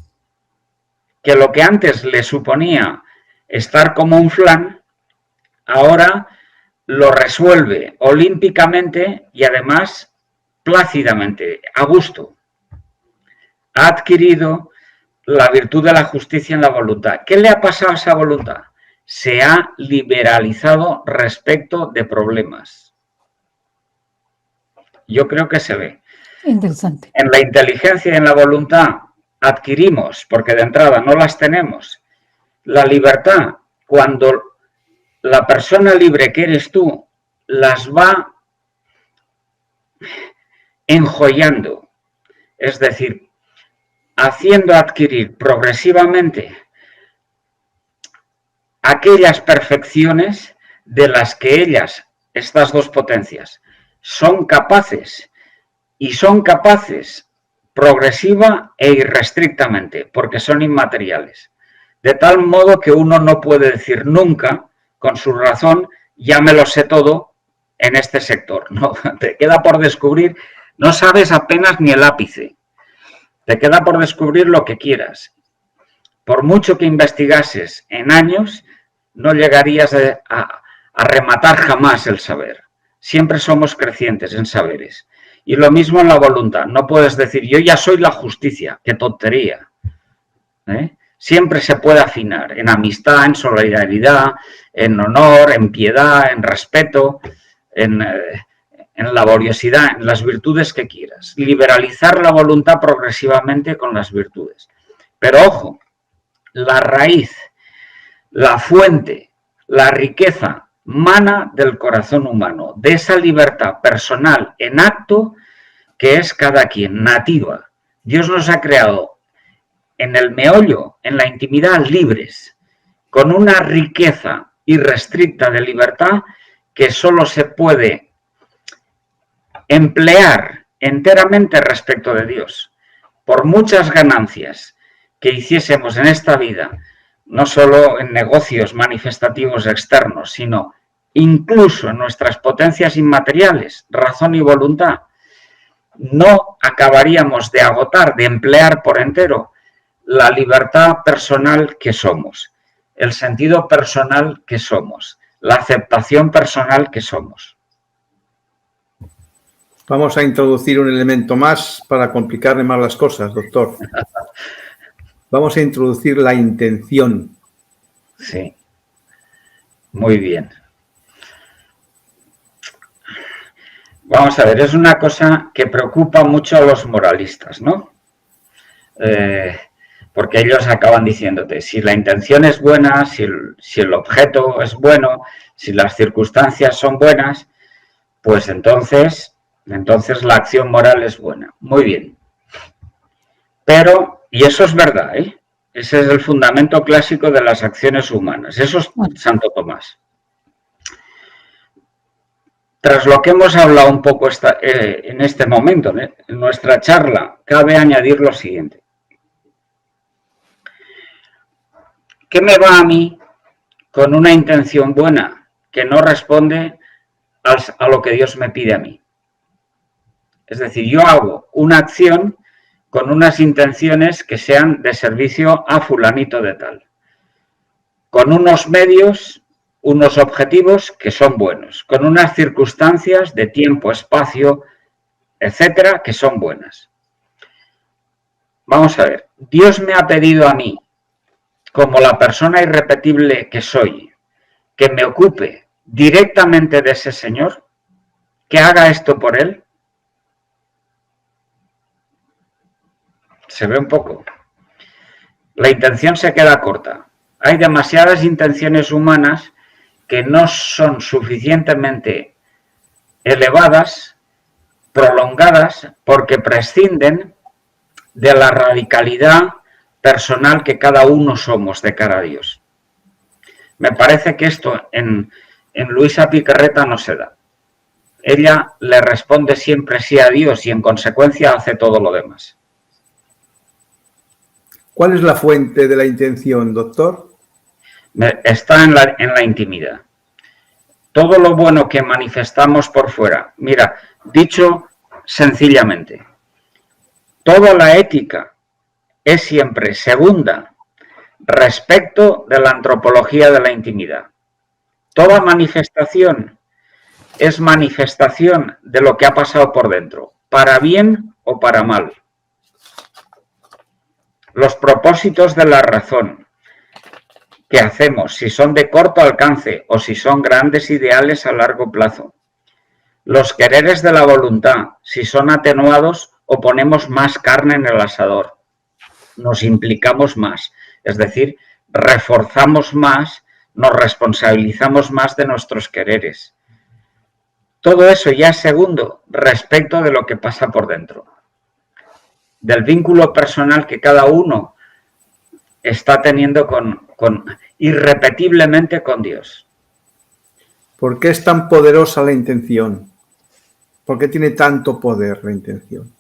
Que lo que antes le suponía estar como un flan, ahora lo resuelve olímpicamente y además plácidamente, a gusto. Ha adquirido la virtud de la justicia en la voluntad. ¿Qué le ha pasado a esa voluntad? Se ha liberalizado respecto de problemas. Yo creo que se ve. Interesante. En la inteligencia y en la voluntad adquirimos, porque de entrada no las tenemos, la libertad cuando la persona libre que eres tú las va enjollando, es decir, haciendo adquirir progresivamente aquellas perfecciones de las que ellas, estas dos potencias, son capaces, y son capaces progresiva e irrestrictamente, porque son inmateriales. De tal modo que uno no puede decir nunca, con su razón, ya me lo sé todo en este sector. No, te queda por descubrir, no sabes apenas ni el ápice. Te queda por descubrir lo que quieras. Por mucho que investigases en años, no llegarías a rematar jamás el saber. Siempre somos crecientes en saberes. Y lo mismo en la voluntad. No puedes decir, yo ya soy la justicia. ¡Qué tontería! Siempre se puede afinar en amistad, en solidaridad, en honor, en piedad, en respeto, en en laboriosidad, en las virtudes que quieras. Liberalizar la voluntad progresivamente con las virtudes. Pero ojo, la raíz, la fuente, la riqueza mana del corazón humano, de esa libertad personal en acto que es cada quien, nativa. Dios nos ha creado en el meollo, en la intimidad, libres, con una riqueza irrestricta de libertad que solo se puede emplear enteramente respecto de Dios. Por muchas ganancias que hiciésemos en esta vida, no solo en negocios manifestativos externos, sino incluso en nuestras potencias inmateriales, razón y voluntad, no acabaríamos de agotar, de emplear por entero la libertad personal que somos, el sentido personal que somos, la aceptación personal que somos. Vamos a introducir un elemento más para complicarle más las cosas, doctor. Vamos a introducir la intención. Sí, muy bien. Vamos a ver, es una cosa que preocupa mucho a los moralistas, ¿no? Porque ellos acaban diciéndote, si la intención es buena, si el objeto es bueno, si las circunstancias son buenas, pues entonces la acción moral es buena. Muy bien. Pero, y eso es verdad, ¿eh? Ese es el fundamento clásico de las acciones humanas. Eso es Santo Tomás. Tras lo que hemos hablado un poco en este momento, en nuestra charla, cabe añadir lo siguiente. ¿Qué me va a mí con una intención buena que no responde a lo que Dios me pide a mí? Es decir, yo hago una acción con unas intenciones que sean de servicio a fulanito de tal, con unos medios, unos objetivos que son buenos, con unas circunstancias de tiempo, espacio, etcétera, que son buenas. Vamos a ver, Dios me ha pedido a mí, como la persona irrepetible que soy, que me ocupe directamente de ese Señor, que haga esto por Él. Se ve un poco. La intención se queda corta. Hay demasiadas intenciones humanas que no son suficientemente elevadas, prolongadas, porque prescinden de la radicalidad personal que cada uno somos de cara a Dios. Me parece que esto en Luisa Picarreta no se da. Ella le responde siempre sí a Dios y en consecuencia hace todo lo demás. ¿Cuál es la fuente de la intención, doctor? Está en la intimidad. Todo lo bueno que manifestamos por fuera, mira, dicho sencillamente, toda la ética es siempre segunda respecto de la antropología de la intimidad. Toda manifestación es manifestación de lo que ha pasado por dentro, para bien o para mal. Los propósitos de la razón que hacemos, si son de corto alcance o si son grandes ideales a largo plazo. Los quereres de la voluntad, si son atenuados o ponemos más carne en el asador. Nos implicamos más, es decir, reforzamos más, nos responsabilizamos más de nuestros quereres. Todo eso ya es segundo respecto de lo que pasa por dentro. Del vínculo personal que cada uno está teniendo irrepetiblemente con Dios. ¿Por qué es tan poderosa la intención? ¿Por qué tiene tanto poder la intención?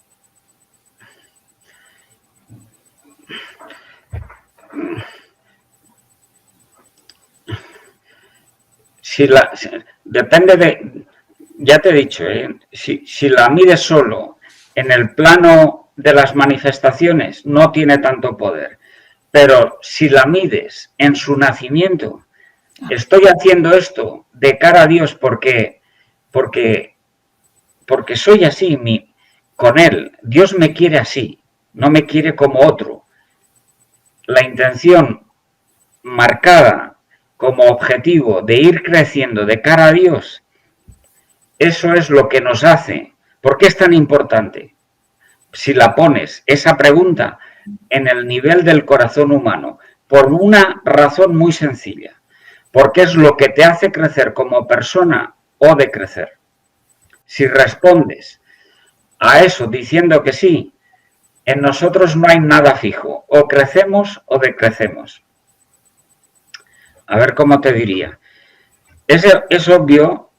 Depende de, ya te he dicho, si la mides solo en el plano de las manifestaciones, no tiene tanto poder. Pero si la mides en su nacimiento, estoy haciendo esto de cara a Dios porque soy así con Él. Dios me quiere así, no me quiere como otro. La intención marcada como objetivo de ir creciendo de cara a Dios Eso es lo que nos hace. ¿Por qué es tan importante? Si la pones, esa pregunta, en el nivel del corazón humano, por una razón muy sencilla, porque es lo que te hace crecer como persona o decrecer. Si respondes a eso diciendo que sí, en nosotros no hay nada fijo, o crecemos o decrecemos. A ver cómo te diría. Es obvio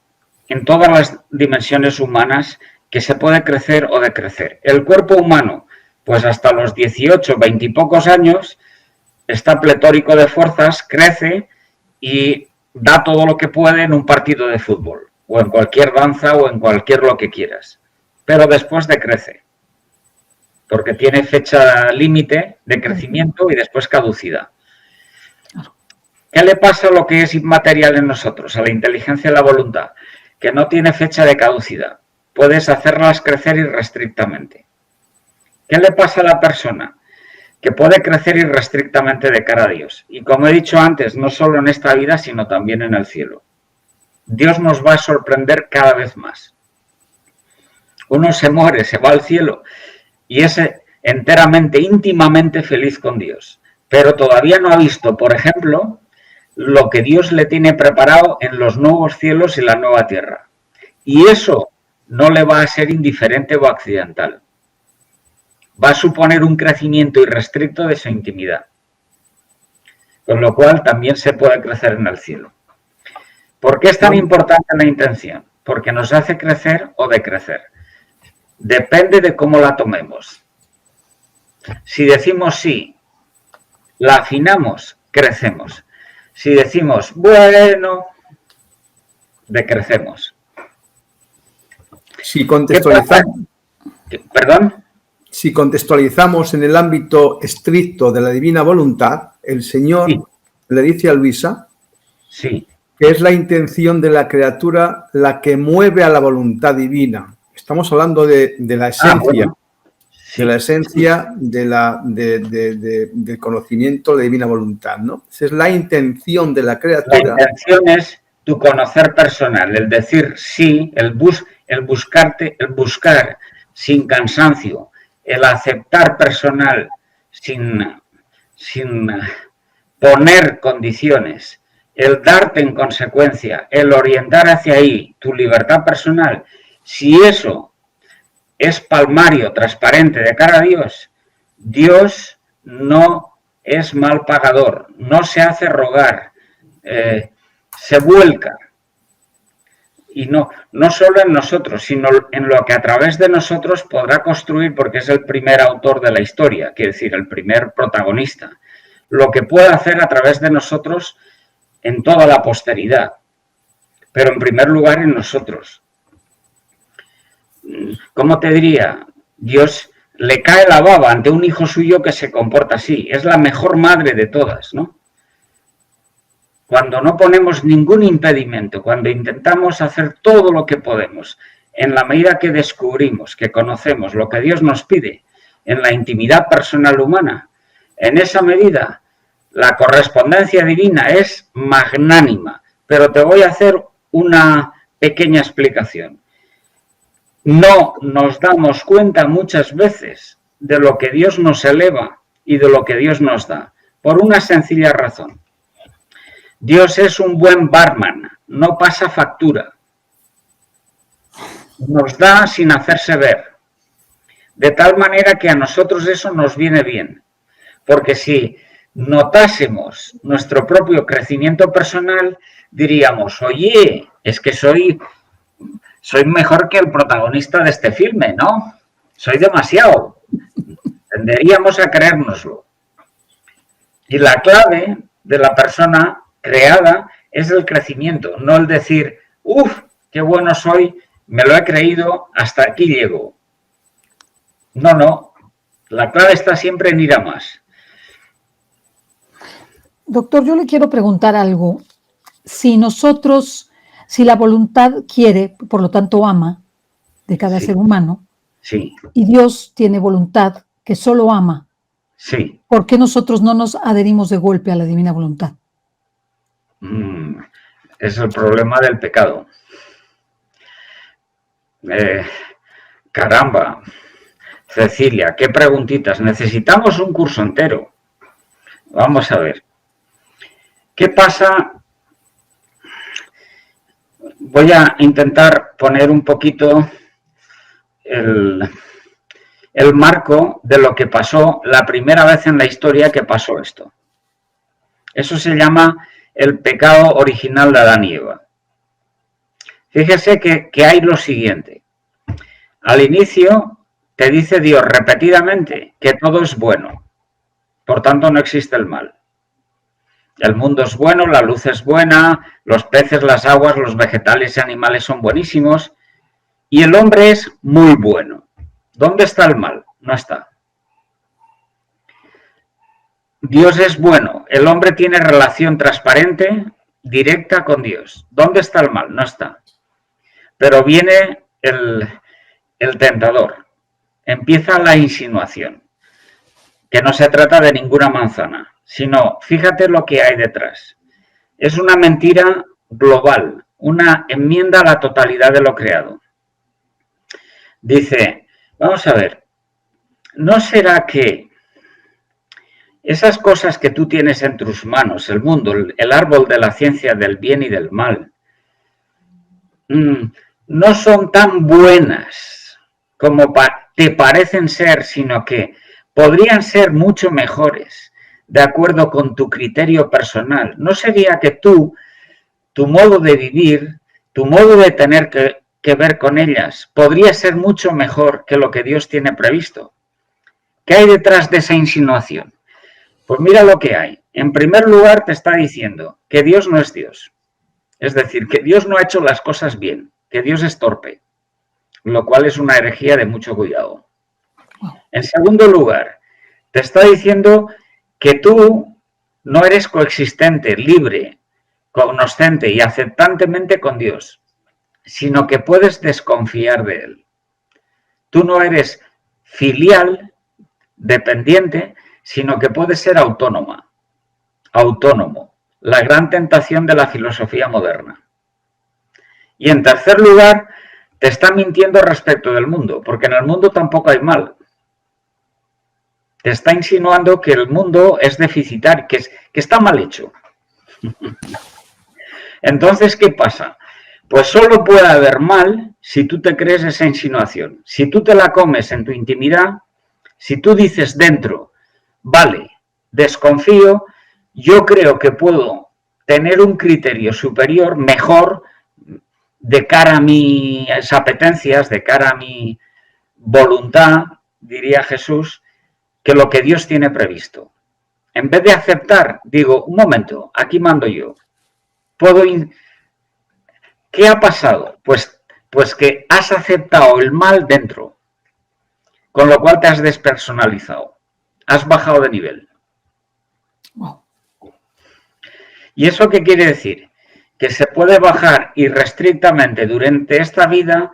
en todas las dimensiones humanas que se puede crecer o decrecer. El cuerpo humano, pues hasta los 18, 20 y pocos años, está pletórico de fuerzas, crece y da todo lo que puede en un partido de fútbol, o en cualquier danza, o en cualquier lo que quieras. Pero después decrece, porque tiene fecha límite de crecimiento y después caducidad. ¿Qué le pasa a lo que es inmaterial en nosotros, a la inteligencia y la voluntad? Que no tiene fecha de caducidad. Puedes hacerlas crecer irrestrictamente. ¿Qué le pasa a la persona? Que puede crecer irrestrictamente de cara a Dios. Y como he dicho antes, no solo en esta vida, sino también en el cielo. Dios nos va a sorprender cada vez más. Uno se muere, se va al cielo y es enteramente, íntimamente feliz con Dios. Pero todavía no ha visto, por ejemplo, lo que Dios le tiene preparado en los nuevos cielos y la nueva tierra. Y eso no le va a ser indiferente o accidental. Va a suponer un crecimiento irrestricto de su intimidad. Con lo cual también se puede crecer en el cielo. ¿Por qué es tan importante la intención? Porque nos hace crecer o decrecer. Depende de cómo la tomemos. Si decimos sí, la afinamos, crecemos. Si decimos, bueno, decrecemos. Si contextualizamos, ¿Perdón? si contextualizamos en el ámbito estricto de la divina voluntad, el Señor Sí. le dice a Luisa Sí, que es la intención de la criatura la que mueve a la voluntad divina. Estamos hablando de la esencia, bueno. de la esencia del conocimiento de divina voluntad, ¿no? Esa es la intención de la La criatura. intención es tu conocer personal, el decir sí, el buscar sin cansancio, el aceptar personal sin poner condiciones, el darte en consecuencia, el orientar hacia ahí tu libertad personal. Si eso es palmario, transparente de cara a Dios, Dios no es mal pagador, no se hace rogar, se vuelca. Y no solo en nosotros, sino en lo que a través de nosotros podrá construir, porque es el primer autor de la historia, quiere decir, el primer protagonista. Lo que puede hacer a través de nosotros en toda la posteridad, pero en primer lugar en nosotros. ¿Cómo te diría? Dios le cae la baba ante un hijo suyo que se comporta así. Es la mejor madre de todas, ¿no? Cuando no ponemos ningún impedimento, cuando intentamos hacer todo lo que podemos, en la medida que descubrimos, que conocemos lo que Dios nos pide en la intimidad personal humana, en esa medida la correspondencia divina es magnánima. Pero te voy a hacer una pequeña explicación. No nos damos cuenta muchas veces de lo que Dios nos eleva y de lo que Dios nos da, por una sencilla razón. Dios es un buen barman, no pasa factura. Nos da sin hacerse ver. De tal manera que a nosotros eso nos viene bien. Porque si notásemos nuestro propio crecimiento personal, diríamos, oye, es que soy mejor que el protagonista de este filme, ¿no? Soy demasiado. Tenderíamos a creérnoslo. Y la clave de la persona creada es el crecimiento, no el decir, uff, qué bueno soy, me lo he creído, hasta aquí llego. No, la clave está siempre en ir a más. Doctor, yo le quiero preguntar algo. Si la voluntad quiere, por lo tanto ama, de cada ser humano, sí, y Dios tiene voluntad que solo ama, sí. ¿por qué nosotros no nos adherimos de golpe a la divina voluntad? Es el problema del pecado. Caramba, Cecilia, qué preguntitas. Necesitamos un curso entero. Vamos a ver. ¿Qué pasa? Voy a intentar poner un poquito el marco de lo que pasó la primera vez en la historia que pasó esto. Eso se llama el pecado original de Adán y Eva. Fíjese que hay lo siguiente. Al inicio te dice Dios repetidamente que todo es bueno. Por tanto, no existe el mal. El mundo es bueno, la luz es buena, los peces, las aguas, los vegetales y animales son buenísimos. Y el hombre es muy bueno. ¿Dónde está el mal? No está. Dios es bueno. El hombre tiene relación transparente, directa con Dios. ¿Dónde está el mal? No está. Pero viene el tentador. Empieza la insinuación. Que no se trata de ninguna manzana, sino fíjate lo que hay detrás. Es una mentira global, una enmienda a la totalidad de lo creado. Dice, vamos a ver, ¿no será que esas cosas que tú tienes en tus manos, el mundo, el árbol de la ciencia del bien y del mal, no son tan buenas como te parecen ser, sino que podrían ser mucho mejores, de acuerdo con tu criterio personal? ¿No sería que tu modo de vivir, tu modo de tener que ver con ellas, podría ser mucho mejor que lo que Dios tiene previsto? ¿Qué hay detrás de esa insinuación? Pues mira lo que hay. En primer lugar, te está diciendo que Dios no es Dios. Es decir, que Dios no ha hecho las cosas bien, que Dios es torpe, lo cual es una herejía de mucho cuidado. En segundo lugar, te está diciendo que tú no eres coexistente, libre, cognoscente y aceptantemente con Dios, sino que puedes desconfiar de Él. Tú no eres filial, dependiente, sino que puedes ser autónoma, autónomo. La gran tentación de la filosofía moderna. Y en tercer lugar, te está mintiendo respecto del mundo, porque en el mundo tampoco hay mal. Te está insinuando que el mundo es deficitario, que está mal hecho. Entonces, ¿qué pasa? Pues solo puede haber mal si tú te crees esa insinuación. Si tú te la comes en tu intimidad, si tú dices dentro, vale, desconfío, yo creo que puedo tener un criterio superior, mejor, de cara a mis apetencias, de cara a mi voluntad, diría Jesús, que lo que Dios tiene previsto. En vez de aceptar, digo, un momento, aquí mando yo. ¿Qué ha pasado? Pues que has aceptado el mal dentro, con lo cual te has despersonalizado, has bajado de nivel. ¿Y eso qué quiere decir? Que se puede bajar irrestrictamente durante esta vida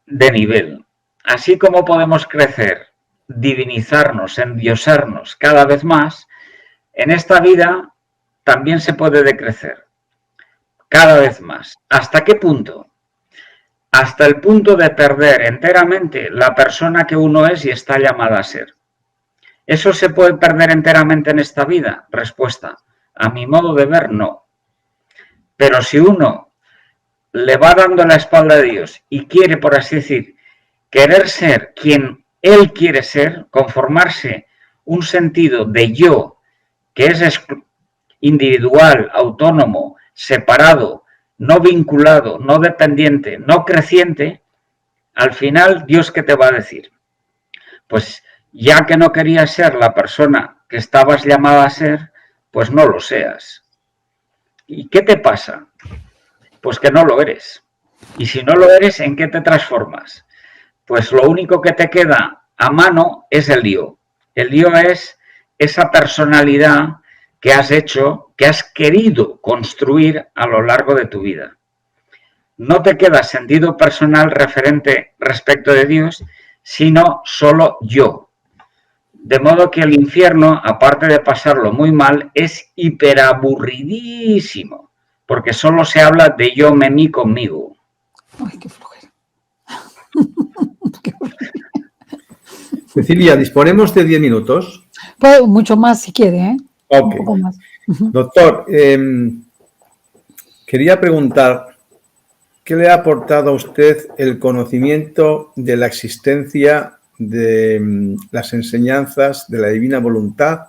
de nivel. Así como podemos crecer, divinizarnos, endiosarnos cada vez más, en esta vida también se puede decrecer cada vez más. ¿Hasta qué punto? Hasta el punto de perder enteramente la persona que uno es y está llamada a ser. ¿Eso se puede perder enteramente en esta vida? Respuesta: a mi modo de ver, no. Pero si uno le va dando la espalda a Dios y quiere, por así decir, querer ser quien Él quiere ser, conformarse un sentido de yo que es individual, autónomo, separado, no vinculado, no dependiente, no creciente, al final, ¿Dios qué te va a decir? Pues ya que no querías ser la persona que estabas llamada a ser, pues no lo seas. ¿Y qué te pasa? Pues que no lo eres. Y si no lo eres, ¿en qué te transformas? Pues lo único que te queda a mano es el yo. El yo es esa personalidad que has hecho, que has querido construir a lo largo de tu vida. No te queda sentido personal referente respecto de Dios, sino solo yo. De modo que el infierno, aparte de pasarlo muy mal, es hiperaburridísimo, porque solo se habla de yo, me, mí, conmigo. Ay, qué flojera. Cecilia, disponemos de 10 minutos. Puede mucho más si quiere, ¿eh? Ok. Un poco más. Doctor, quería preguntar, ¿qué le ha aportado a usted el conocimiento de la existencia de las enseñanzas de la divina voluntad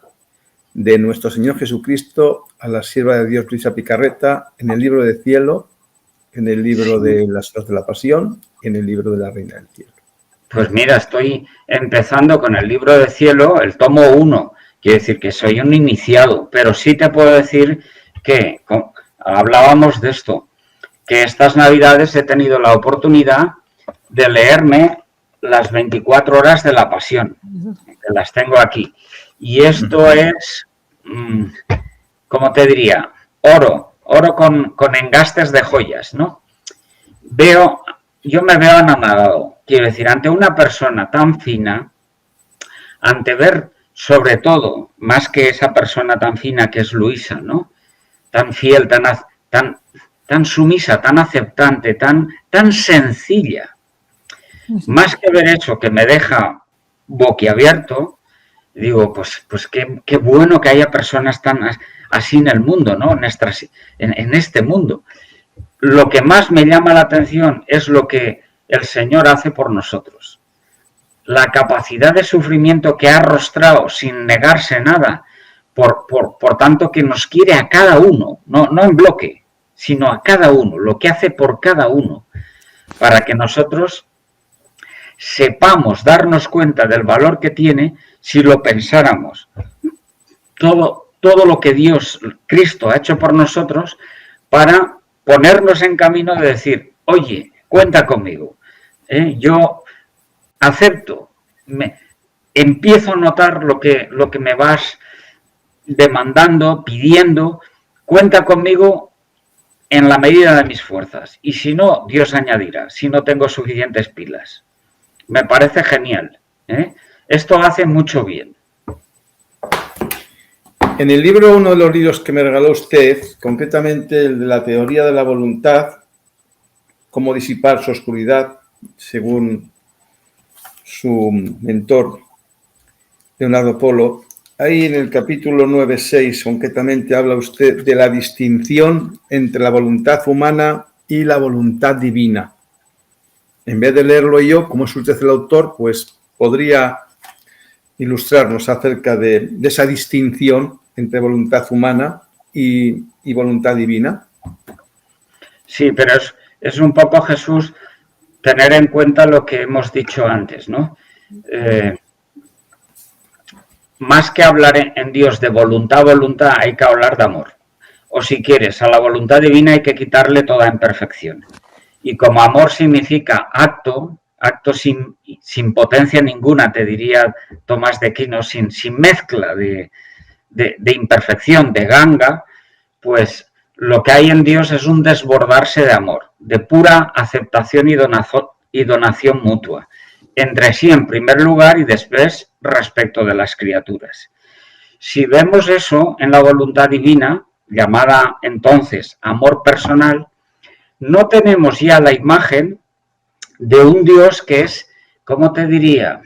de nuestro Señor Jesucristo a la sierva de Dios Luisa Picarreta en el libro de Cielo, en el libro de las Horas de la Pasión y en el libro de la Reina del Cielo? Pues mira, estoy empezando con el libro de Cielo, el tomo 1. Quiere decir que soy un iniciado, pero sí te puedo decir que hablábamos de esto, que estas Navidades he tenido la oportunidad de leerme las 24 horas de la Pasión, que las tengo aquí. Y esto es, ¿cómo te diría? Oro con engastes de joyas, ¿no? Yo me veo enamorado, quiero decir, ante una persona tan fina, ante ver, sobre todo, más que esa persona tan fina que es Luisa, ¿no? Tan fiel, tan sumisa, tan aceptante, tan sencilla. Más que ver eso que me deja boquiabierto, digo, pues qué bueno que haya personas tan así en el mundo, ¿no? En este mundo. Lo que más me llama la atención es lo que el Señor hace por nosotros. La capacidad de sufrimiento que ha arrostrado sin negarse nada, por tanto que nos quiere a cada uno, no en bloque, sino a cada uno, lo que hace por cada uno, para que nosotros sepamos darnos cuenta del valor que tiene si lo pensáramos. Todo lo que Dios, Cristo, ha hecho por nosotros para ponernos en camino de decir, oye, cuenta conmigo, yo acepto, empiezo a notar lo que me vas demandando, pidiendo, cuenta conmigo en la medida de mis fuerzas. Y si no, Dios añadirá, si no tengo suficientes pilas. Me parece genial. Esto hace mucho bien. En el libro, uno de los libros que me regaló usted, concretamente el de la teoría de la voluntad, cómo disipar su oscuridad, según su mentor, Leonardo Polo, ahí en el capítulo 9.6, concretamente habla usted de la distinción entre la voluntad humana y la voluntad divina. En vez de leerlo yo, como es usted el autor, pues podría ilustrarnos acerca de esa distinción entre voluntad humana y voluntad divina. Sí, pero es un poco, Jesús, tener en cuenta lo que hemos dicho antes, ¿no? Más que hablar en Dios de voluntad, hay que hablar de amor. O si quieres, a la voluntad divina hay que quitarle toda imperfección. Y como amor significa acto sin potencia ninguna, te diría Tomás de Aquino, sin mezcla de imperfección, de ganga, pues lo que hay en Dios es un desbordarse de amor, de pura aceptación y donación mutua, entre sí en primer lugar y después respecto de las criaturas. Si vemos eso en la voluntad divina, llamada entonces amor personal, no tenemos ya la imagen de un Dios que es, ¿cómo te diría?,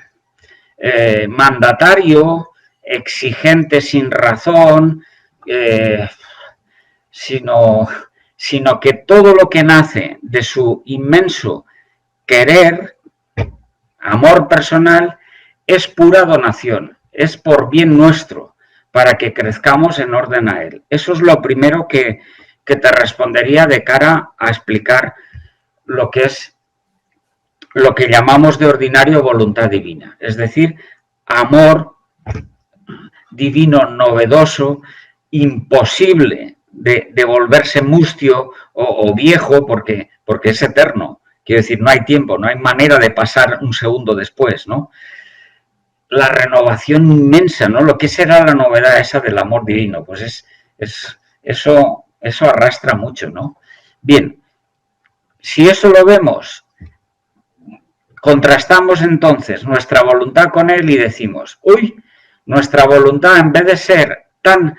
mandatario, exigente sin razón, sino que todo lo que nace de su inmenso querer, amor personal, es pura donación, es por bien nuestro, para que crezcamos en orden a Él. Eso es lo primero que te respondería de cara a explicar lo que es lo que llamamos de ordinario voluntad divina, es decir, amor divino novedoso, imposible de volverse mustio o viejo porque es eterno. Quiero decir, no hay tiempo, no hay manera de pasar un segundo después, ¿no? La renovación inmensa, ¿no? Lo que será la novedad esa del amor divino, pues eso arrastra mucho, ¿no? Bien, si eso lo vemos, contrastamos entonces nuestra voluntad con él y decimos, uy, nuestra voluntad en vez de ser tan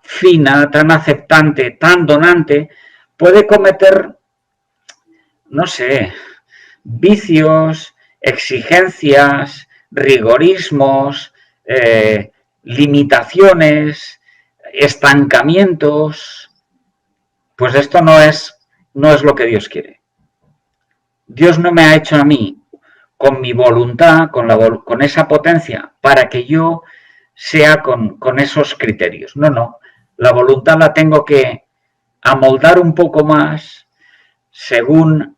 fina, tan aceptante, tan donante, puede cometer, no sé, vicios, exigencias, rigorismos, limitaciones, estancamientos. Pues esto no es lo que Dios quiere. Dios no me ha hecho a mí con mi voluntad, con esa potencia, para que yo sea con esos criterios. No. La voluntad la tengo que amoldar un poco más según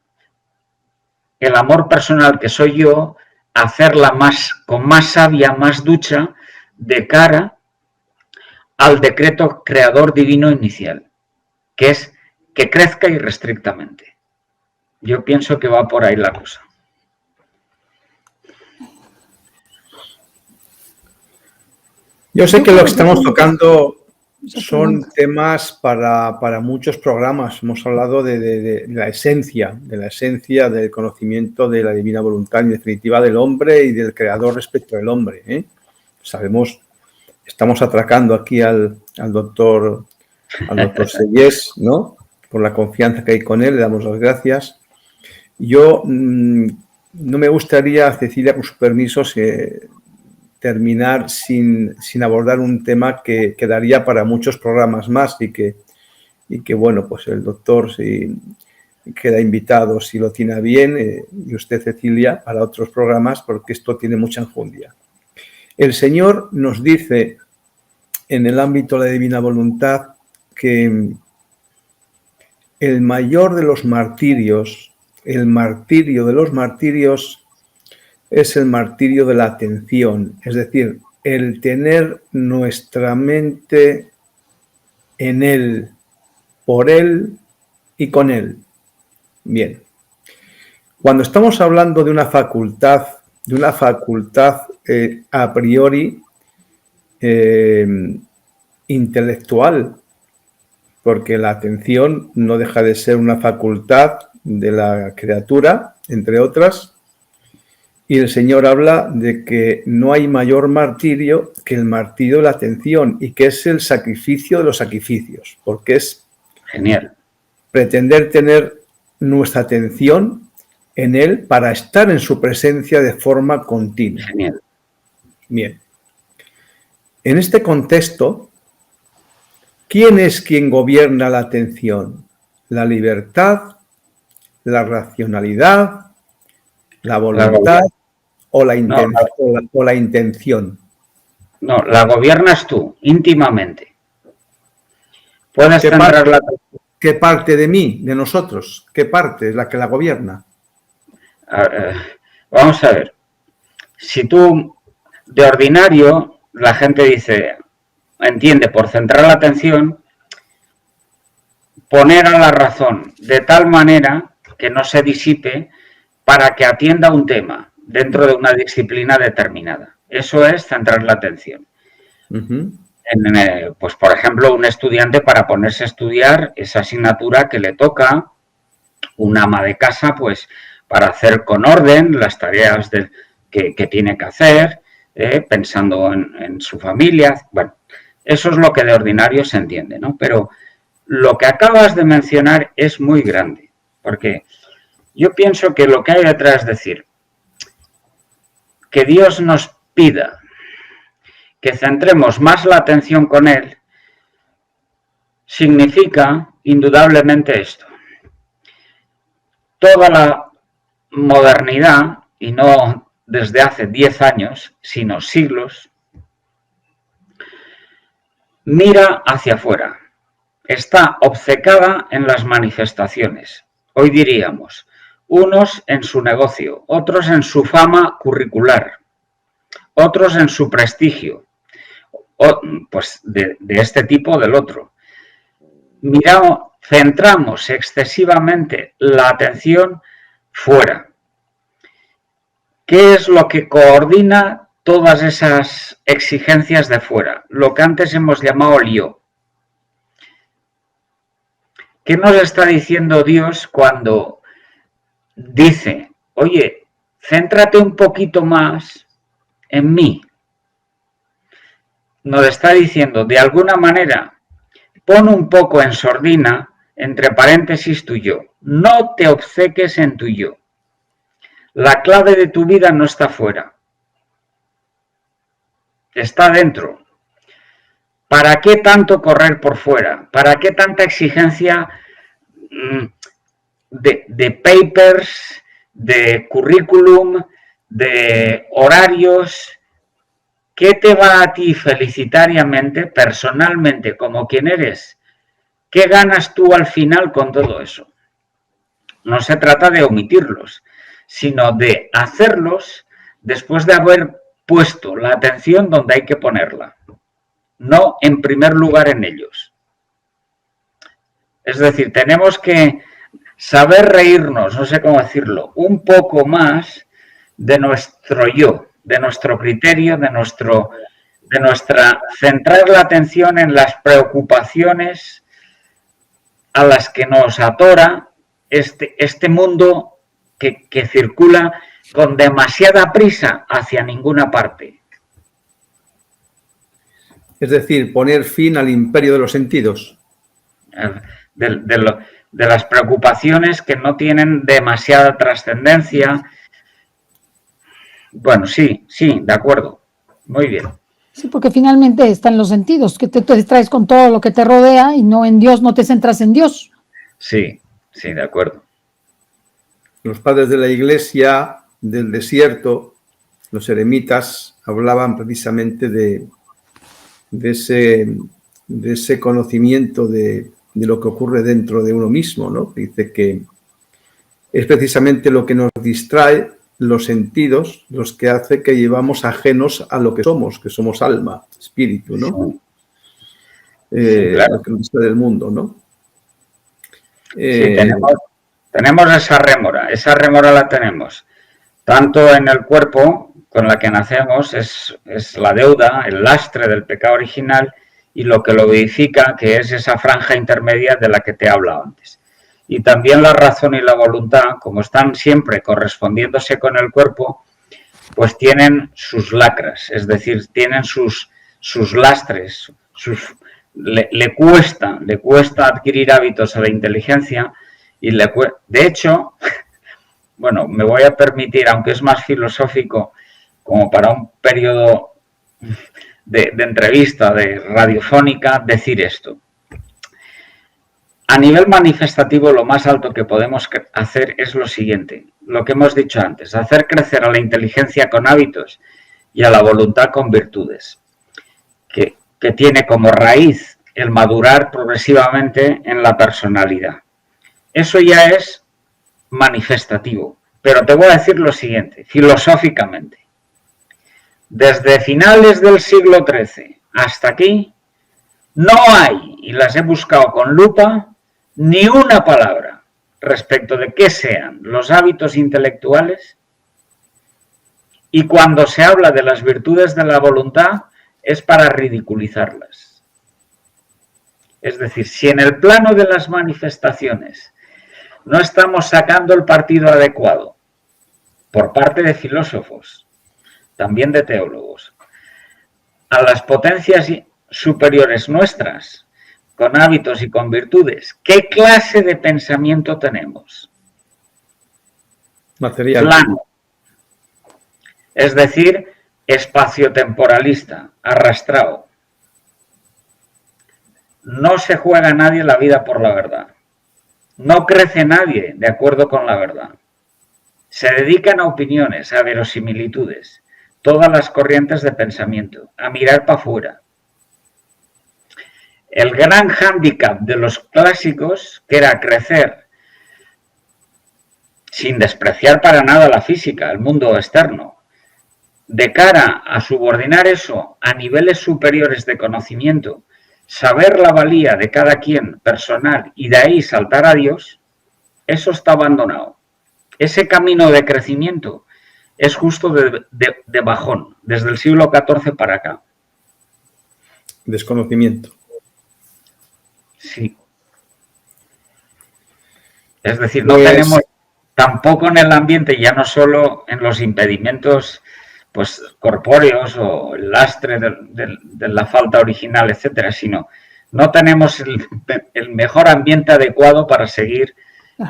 el amor personal que soy yo, hacerla con más savia, más ducha, de cara al decreto creador divino inicial, que es que crezca irrestrictamente. Yo pienso que va por ahí la cosa. Yo sé que lo que estamos tocando son temas para muchos programas. Hemos hablado de la esencia del conocimiento de la divina voluntad, en definitiva del hombre y del creador respecto al hombre, ¿eh? Sabemos, estamos atracando aquí al doctor Sellés, ¿no? Por la confianza que hay con él, le damos las gracias. Yo no me gustaría, Cecilia, con su permiso, terminar sin abordar un tema que quedaría para muchos programas más y que bueno, pues el doctor, si queda invitado, si lo tiene bien, y usted, Cecilia, para otros programas, porque esto tiene mucha enjundia. El Señor nos dice, en el ámbito de la divina voluntad, que el mayor de los martirios, el martirio de los martirios, es el martirio de la atención, es decir, el tener nuestra mente en Él, por Él y con Él. Bien. Cuando estamos hablando de una facultad a priori intelectual, porque la atención no deja de ser una facultad de la criatura, entre otras, y el Señor habla de que no hay mayor martirio que el martirio de la atención y que es el sacrificio de los sacrificios, porque es genial pretender tener nuestra atención en Él para estar en su presencia de forma continua. Genial. Bien. En este contexto, ¿quién es quien gobierna la atención? ¿La libertad, la racionalidad, la voluntad o la intención? No, la gobiernas tú, íntimamente. Puedes centrar la... ¿Qué parte de mí, de nosotros? ¿Qué parte es la que la gobierna? Vamos a ver. Si tú, de ordinario, la gente dice, entiende, por centrar la atención, poner a la razón de tal manera que no se disipe para que atienda un tema dentro de una disciplina determinada. Eso es centrar la atención. Pues, por ejemplo, un estudiante para ponerse a estudiar esa asignatura que le toca, un ama de casa, pues, para hacer con orden las tareas que tiene que hacer, pensando en su familia. Bueno, eso es lo que de ordinario se entiende, ¿no? Pero lo que acabas de mencionar es muy grande, porque yo pienso que lo que hay detrás es decir, que Dios nos pida que centremos más la atención con Él, significa indudablemente esto. Toda la modernidad, y no desde hace 10 años, sino siglos, mira hacia afuera. Está obcecada en las manifestaciones. Hoy diríamos, unos en su negocio, otros en su fama curricular, otros en su prestigio, pues de este tipo o del otro. Centramos excesivamente la atención fuera. ¿Qué es lo que coordina todas esas exigencias de fuera? Lo que antes hemos llamado el yo. ¿Qué nos está diciendo Dios cuando dice, oye, céntrate un poquito más en mí? Nos está diciendo, de alguna manera, pon un poco en sordina, entre paréntesis, tu yo. No te obceques en tu yo. La clave de tu vida no está fuera, está dentro. ¿Para qué tanto correr por fuera? ¿Para qué tanta exigencia de papers, de currículum, de horarios? ¿Qué te va a ti felicitariamente, personalmente, como quien eres? ¿Qué ganas tú al final con todo eso? No se trata de omitirlos, sino de hacerlos después de haber puesto la atención donde hay que ponerla, no en primer lugar en ellos. Es decir, tenemos que saber reírnos, no sé cómo decirlo, un poco más de nuestro yo, de nuestro criterio, de nuestra centrar la atención en las preocupaciones a las que nos atora este mundo que circula con demasiada prisa hacia ninguna parte. Es decir, poner fin al imperio de los sentidos. De las preocupaciones que no tienen demasiada trascendencia. Bueno, sí, de acuerdo. Muy bien. Sí, porque finalmente están los sentidos, que te distraes con todo lo que te rodea y no en Dios, no te centras en Dios. Sí, de acuerdo. Los padres de la Iglesia del desierto, los eremitas, hablaban precisamente de ese conocimiento de lo que ocurre dentro de uno mismo, ¿no? Dice que es precisamente lo que nos distrae, los sentidos, los que hace que llevamos ajenos a lo que somos alma, espíritu, ¿no? Sí, claro. Lo que nos distrae del mundo, ¿no? Sí, tenemos esa rémora la tenemos, tanto en el cuerpo con la que nacemos, es la deuda, el lastre del pecado original, y lo que lo vivifica, que es esa franja intermedia de la que te he hablado antes. Y también la razón y la voluntad, como están siempre correspondiéndose con el cuerpo, pues tienen sus lacras, es decir, tienen sus lastres, le cuesta adquirir hábitos a la inteligencia y de hecho, bueno, me voy a permitir, aunque es más filosófico, como para un periodo de entrevista, de radiofónica, decir esto. A nivel manifestativo, lo más alto que podemos hacer es lo siguiente, lo que hemos dicho antes, hacer crecer a la inteligencia con hábitos y a la voluntad con virtudes, que tiene como raíz el madurar progresivamente en la personalidad. Eso ya es manifestativo, pero te voy a decir lo siguiente, filosóficamente. Desde finales del siglo XIII hasta aquí, no hay, y las he buscado con lupa, ni una palabra respecto de qué sean los hábitos intelectuales, y cuando se habla de las virtudes de la voluntad es para ridiculizarlas. Es decir, si en el plano de las manifestaciones no estamos sacando el partido adecuado por parte de filósofos, también de teólogos, a las potencias superiores nuestras, con hábitos y con virtudes, ¿qué clase de pensamiento tenemos? Material. Plano. Es decir, espaciotemporalista, arrastrado. No se juega nadie la vida por la verdad. No crece nadie de acuerdo con la verdad. Se dedican a opiniones, a verosimilitudes, todas las corrientes de pensamiento, a mirar para afuera. El gran hándicap de los clásicos, que era crecer sin despreciar para nada la física, el mundo externo, de cara a subordinar eso a niveles superiores de conocimiento, saber la valía de cada quien personal y de ahí saltar a Dios, eso está abandonado. Ese camino de crecimiento es justo de bajón, desde el siglo XIV para acá. Desconocimiento. Sí. Es decir, no tenemos tampoco en el ambiente, ya no solo en los impedimentos pues corpóreos o el lastre de la falta original, etcétera, sino no tenemos el mejor ambiente adecuado para seguir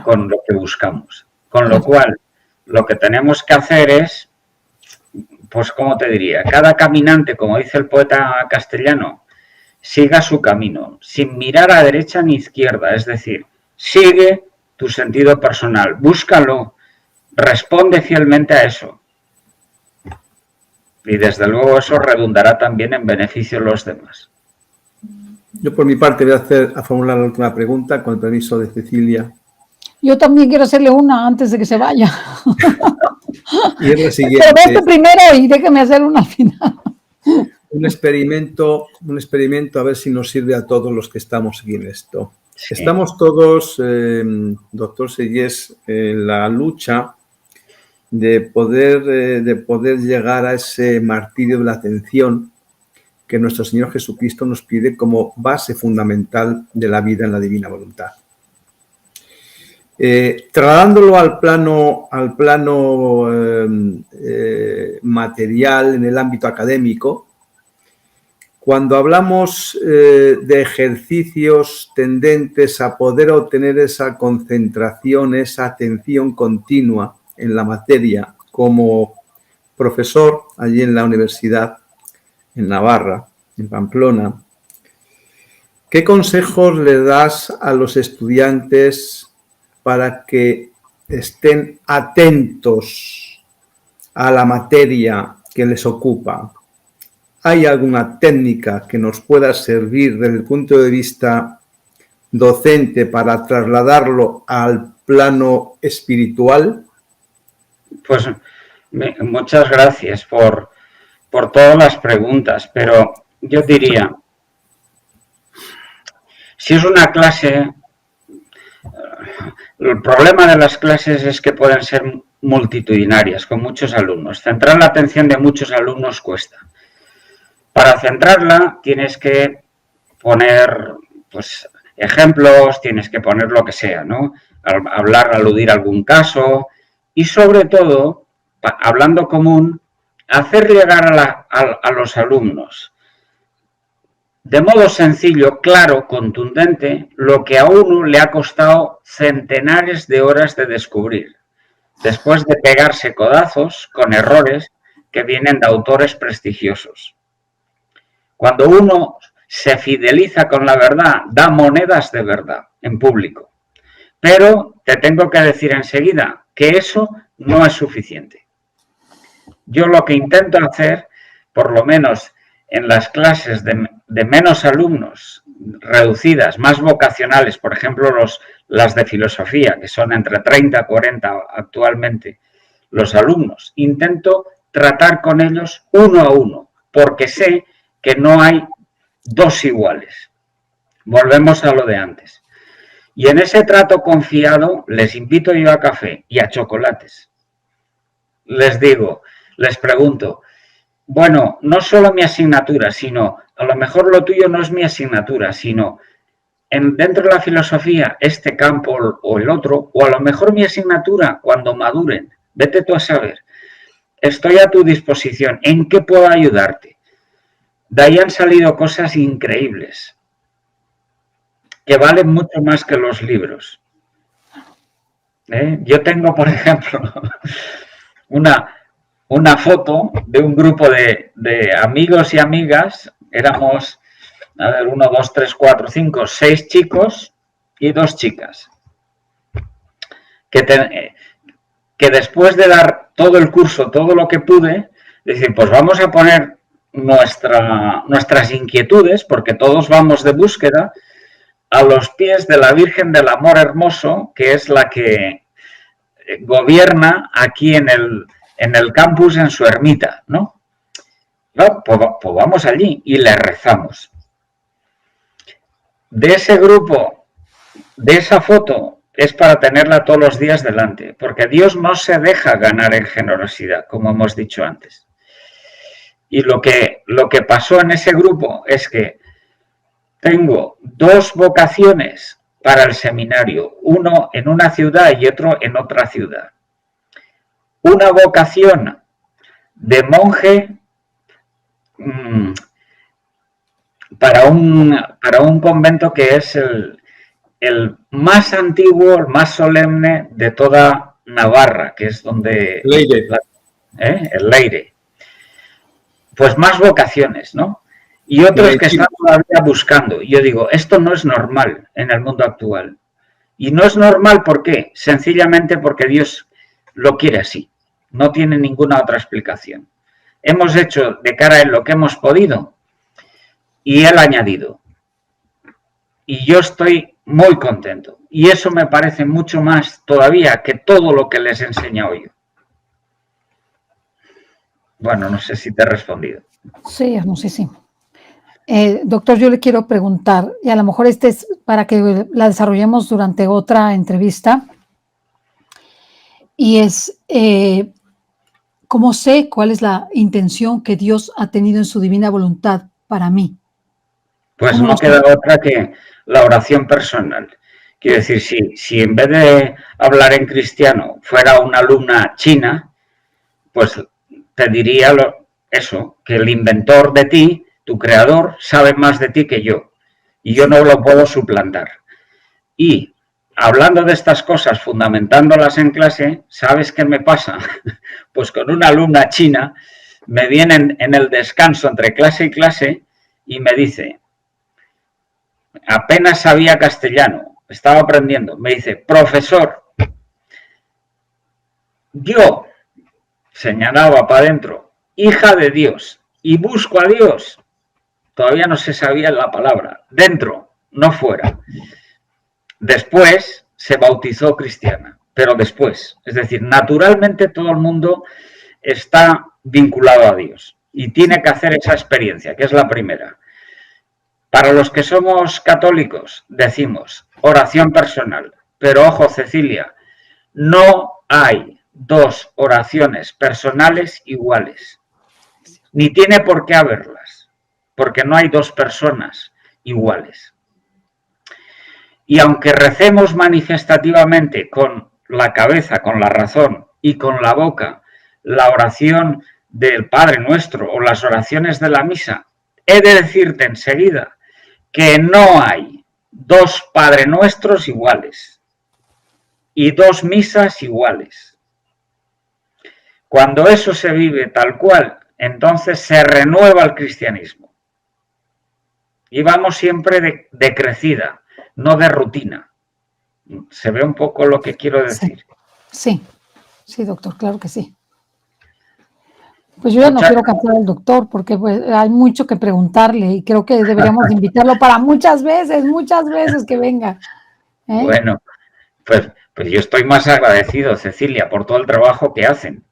con lo que buscamos. Con lo cual, Lo que tenemos que hacer es, pues, ¿cómo te diría? Cada caminante, como dice el poeta castellano, siga su camino, sin mirar a derecha ni izquierda. Es decir, sigue tu sentido personal, búscalo, responde fielmente a eso. Y desde luego eso redundará también en beneficio de los demás. Yo por mi parte voy a formular la última pregunta con el permiso de Cecilia. Yo también quiero hacerle una antes de que se vaya. Y es la siguiente. Pero esto primero y déjeme hacer una al final. Un experimento a ver si nos sirve a todos los que estamos aquí en esto. Sí. Estamos todos, doctor Sellés, en la lucha de poder llegar a ese martirio de la atención que nuestro Señor Jesucristo nos pide como base fundamental de la vida en la divina voluntad. Trasladándolo al plano material en el ámbito académico, cuando hablamos de ejercicios tendentes a poder obtener esa concentración, esa atención continua en la materia, como profesor allí en la universidad, en Navarra, en Pamplona, ¿qué consejos le das a los estudiantes para que estén atentos a la materia que les ocupa? ¿Hay alguna técnica que nos pueda servir desde el punto de vista docente para trasladarlo al plano espiritual? Pues muchas gracias por todas las preguntas, pero yo diría, si es una clase, el problema de las clases es que pueden ser multitudinarias, con muchos alumnos. Centrar la atención de muchos alumnos cuesta. Para centrarla tienes que poner, pues, ejemplos, tienes que poner lo que sea, ¿no? Hablar, aludir a algún caso y, sobre todo, hablando común, hacer llegar a los alumnos de modo sencillo, claro, contundente, lo que a uno le ha costado centenares de horas de descubrir, después de pegarse codazos con errores que vienen de autores prestigiosos. Cuando uno se fideliza con la verdad, da monedas de verdad en público. Pero te tengo que decir enseguida que eso no es suficiente. Yo lo que intento hacer, por lo menos en las clases de menos alumnos, reducidas, más vocacionales, por ejemplo, las de filosofía, que son entre 30 y 40 actualmente los alumnos, intento tratar con ellos uno a uno, porque sé que no hay dos iguales. Volvemos a lo de antes. Y en ese trato confiado les invito yo a café y a chocolates. Les digo, les pregunto, bueno, no solo mi asignatura, sino a lo mejor lo tuyo no es mi asignatura, sino dentro de la filosofía este campo o el otro, o a lo mejor mi asignatura cuando maduren, vete tú a saber. Estoy a tu disposición, ¿en qué puedo ayudarte? De ahí han salido cosas increíbles, que valen mucho más que los libros. Yo tengo, por ejemplo, una foto de un grupo de amigos y amigas, éramos, 1, 2, 3, 4, 5, 6 chicos y 2 chicas, que después de dar todo el curso, todo lo que pude, decir, pues vamos a poner nuestras inquietudes, porque todos vamos de búsqueda, a los pies de la Virgen del Amor Hermoso, que es la que gobierna aquí en el campus, en su ermita, ¿no? No, pues vamos allí y le rezamos. De ese grupo, de esa foto, es para tenerla todos los días delante, porque Dios no se deja ganar en generosidad, como hemos dicho antes. Y lo que pasó en ese grupo es que tengo 2 vocaciones para el seminario, uno en una ciudad y otro en otra ciudad. Una vocación de monje para un convento que es el más antiguo, el más solemne de toda Navarra, que es donde... Leire. El Leire. Pues más vocaciones, ¿no? Y otros que están todavía buscando. Y yo digo, esto no es normal en el mundo actual. Y no es normal, ¿por qué? Sencillamente porque Dios lo quiere así. No tiene ninguna otra explicación. Hemos hecho de cara a Él lo que hemos podido y Él ha añadido. Y yo estoy muy contento. Y eso me parece mucho más todavía que todo lo que les he enseñado yo. Bueno, no sé si te he respondido. Sí, hermosísimo. Doctor, yo le quiero preguntar, y a lo mejor este es para que la desarrollemos durante otra entrevista, y es, ¿cómo sé cuál es la intención que Dios ha tenido en su divina voluntad para mí? Pues no queda otra que la oración personal. Quiero decir, si en vez de hablar en cristiano fuera una alumna china, pues te diría eso, que el inventor de ti, tu creador, sabe más de ti que yo. Y yo no lo puedo suplantar. Y hablando de estas cosas, fundamentándolas en clase, ¿sabes qué me pasa? Pues con una alumna china me vienen en el descanso entre clase y clase y me dice, apenas sabía castellano, estaba aprendiendo, me dice, profesor, yo, señalaba para adentro, hija de Dios, y busco a Dios. Todavía no se sabía la palabra, dentro, no fuera. Después se bautizó cristiana, pero después. Es decir, naturalmente todo el mundo está vinculado a Dios y tiene que hacer esa experiencia, que es la primera. Para los que somos católicos, decimos oración personal. Pero ojo, Cecilia, no hay dos oraciones personales iguales. Ni tiene por qué haberlas, porque no hay dos personas iguales. Y aunque recemos manifestativamente con la cabeza, con la razón y con la boca la oración del Padre Nuestro o las oraciones de la misa, he de decirte enseguida que no hay dos Padre Nuestros iguales y dos misas iguales. Cuando eso se vive tal cual, entonces se renueva el cristianismo. Y vamos siempre de crecida, no de rutina. ¿Se ve un poco lo que quiero decir? Sí, doctor, claro que sí. Pues yo ya no quiero cansar al doctor porque pues, hay mucho que preguntarle y creo que deberíamos invitarlo para muchas veces que venga. Bueno, pues yo estoy más agradecido, Cecilia, por todo el trabajo que hacen.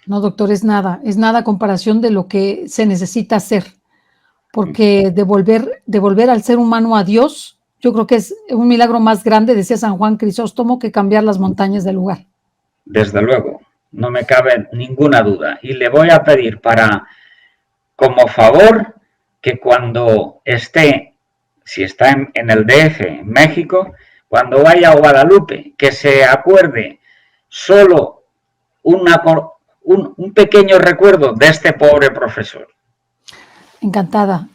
No, doctor, es nada a comparación de lo que se necesita hacer, porque devolver al ser humano a Dios, yo creo que es un milagro más grande, decía San Juan Crisóstomo, que cambiar las montañas del lugar. Desde luego, no me cabe ninguna duda. Y le voy a pedir como favor, que cuando esté, si está en el DF, en México, cuando vaya a Guadalupe, que se acuerde solo un pequeño recuerdo de este pobre profesor. Encantada,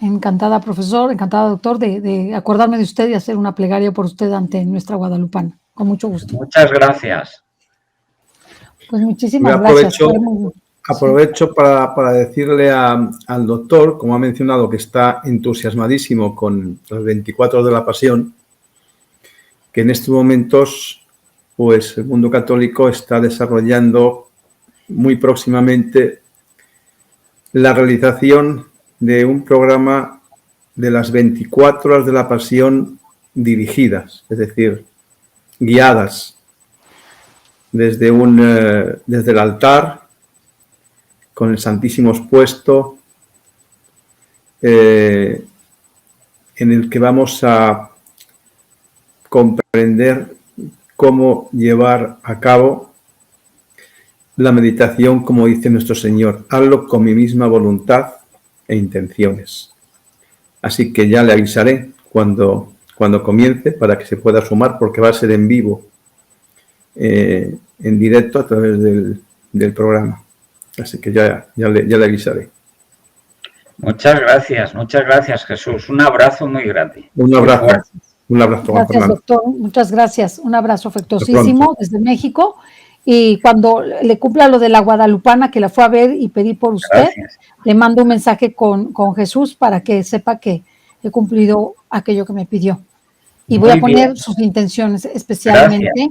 profesor, encantada, doctor, de acordarme de usted y hacer una plegaria por usted ante nuestra guadalupana. Con mucho gusto. Muchas gracias. Pues muchísimas gracias. Aprovecho para decirle al doctor, como ha mencionado, que está entusiasmadísimo con los 24 de la Pasión, que en estos momentos pues el mundo católico está desarrollando muy próximamente la realización de un programa de las 24 horas de la Pasión dirigidas, es decir, guiadas desde el altar, con el Santísimo expuesto, en el que vamos a comprender cómo llevar a cabo la meditación, como dice nuestro Señor, hazlo con mi misma voluntad e intenciones. Así que ya le avisaré cuando comience para que se pueda sumar, porque va a ser en vivo, en directo a través del programa. Así que ya le avisaré. Muchas gracias, Jesús. Un abrazo muy grande. Un abrazo. Un abrazo, Juan Gracias, Fernando. doctor. Muchas gracias. Un abrazo Hasta afectuosísimo pronto. desde México. Y cuando le cumpla lo de la guadalupana, que la fue a ver y pedí por usted, Gracias. le mando un mensaje con Jesús para que sepa que he cumplido aquello que me pidió. Y voy Muy a poner bien. sus intenciones especialmente, Gracias.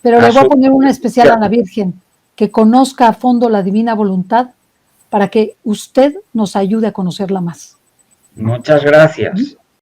pero le A voy a su- poner una especial a la Virgen, que conozca a fondo la divina voluntad para que usted nos ayude a conocerla más. Muchas gracias.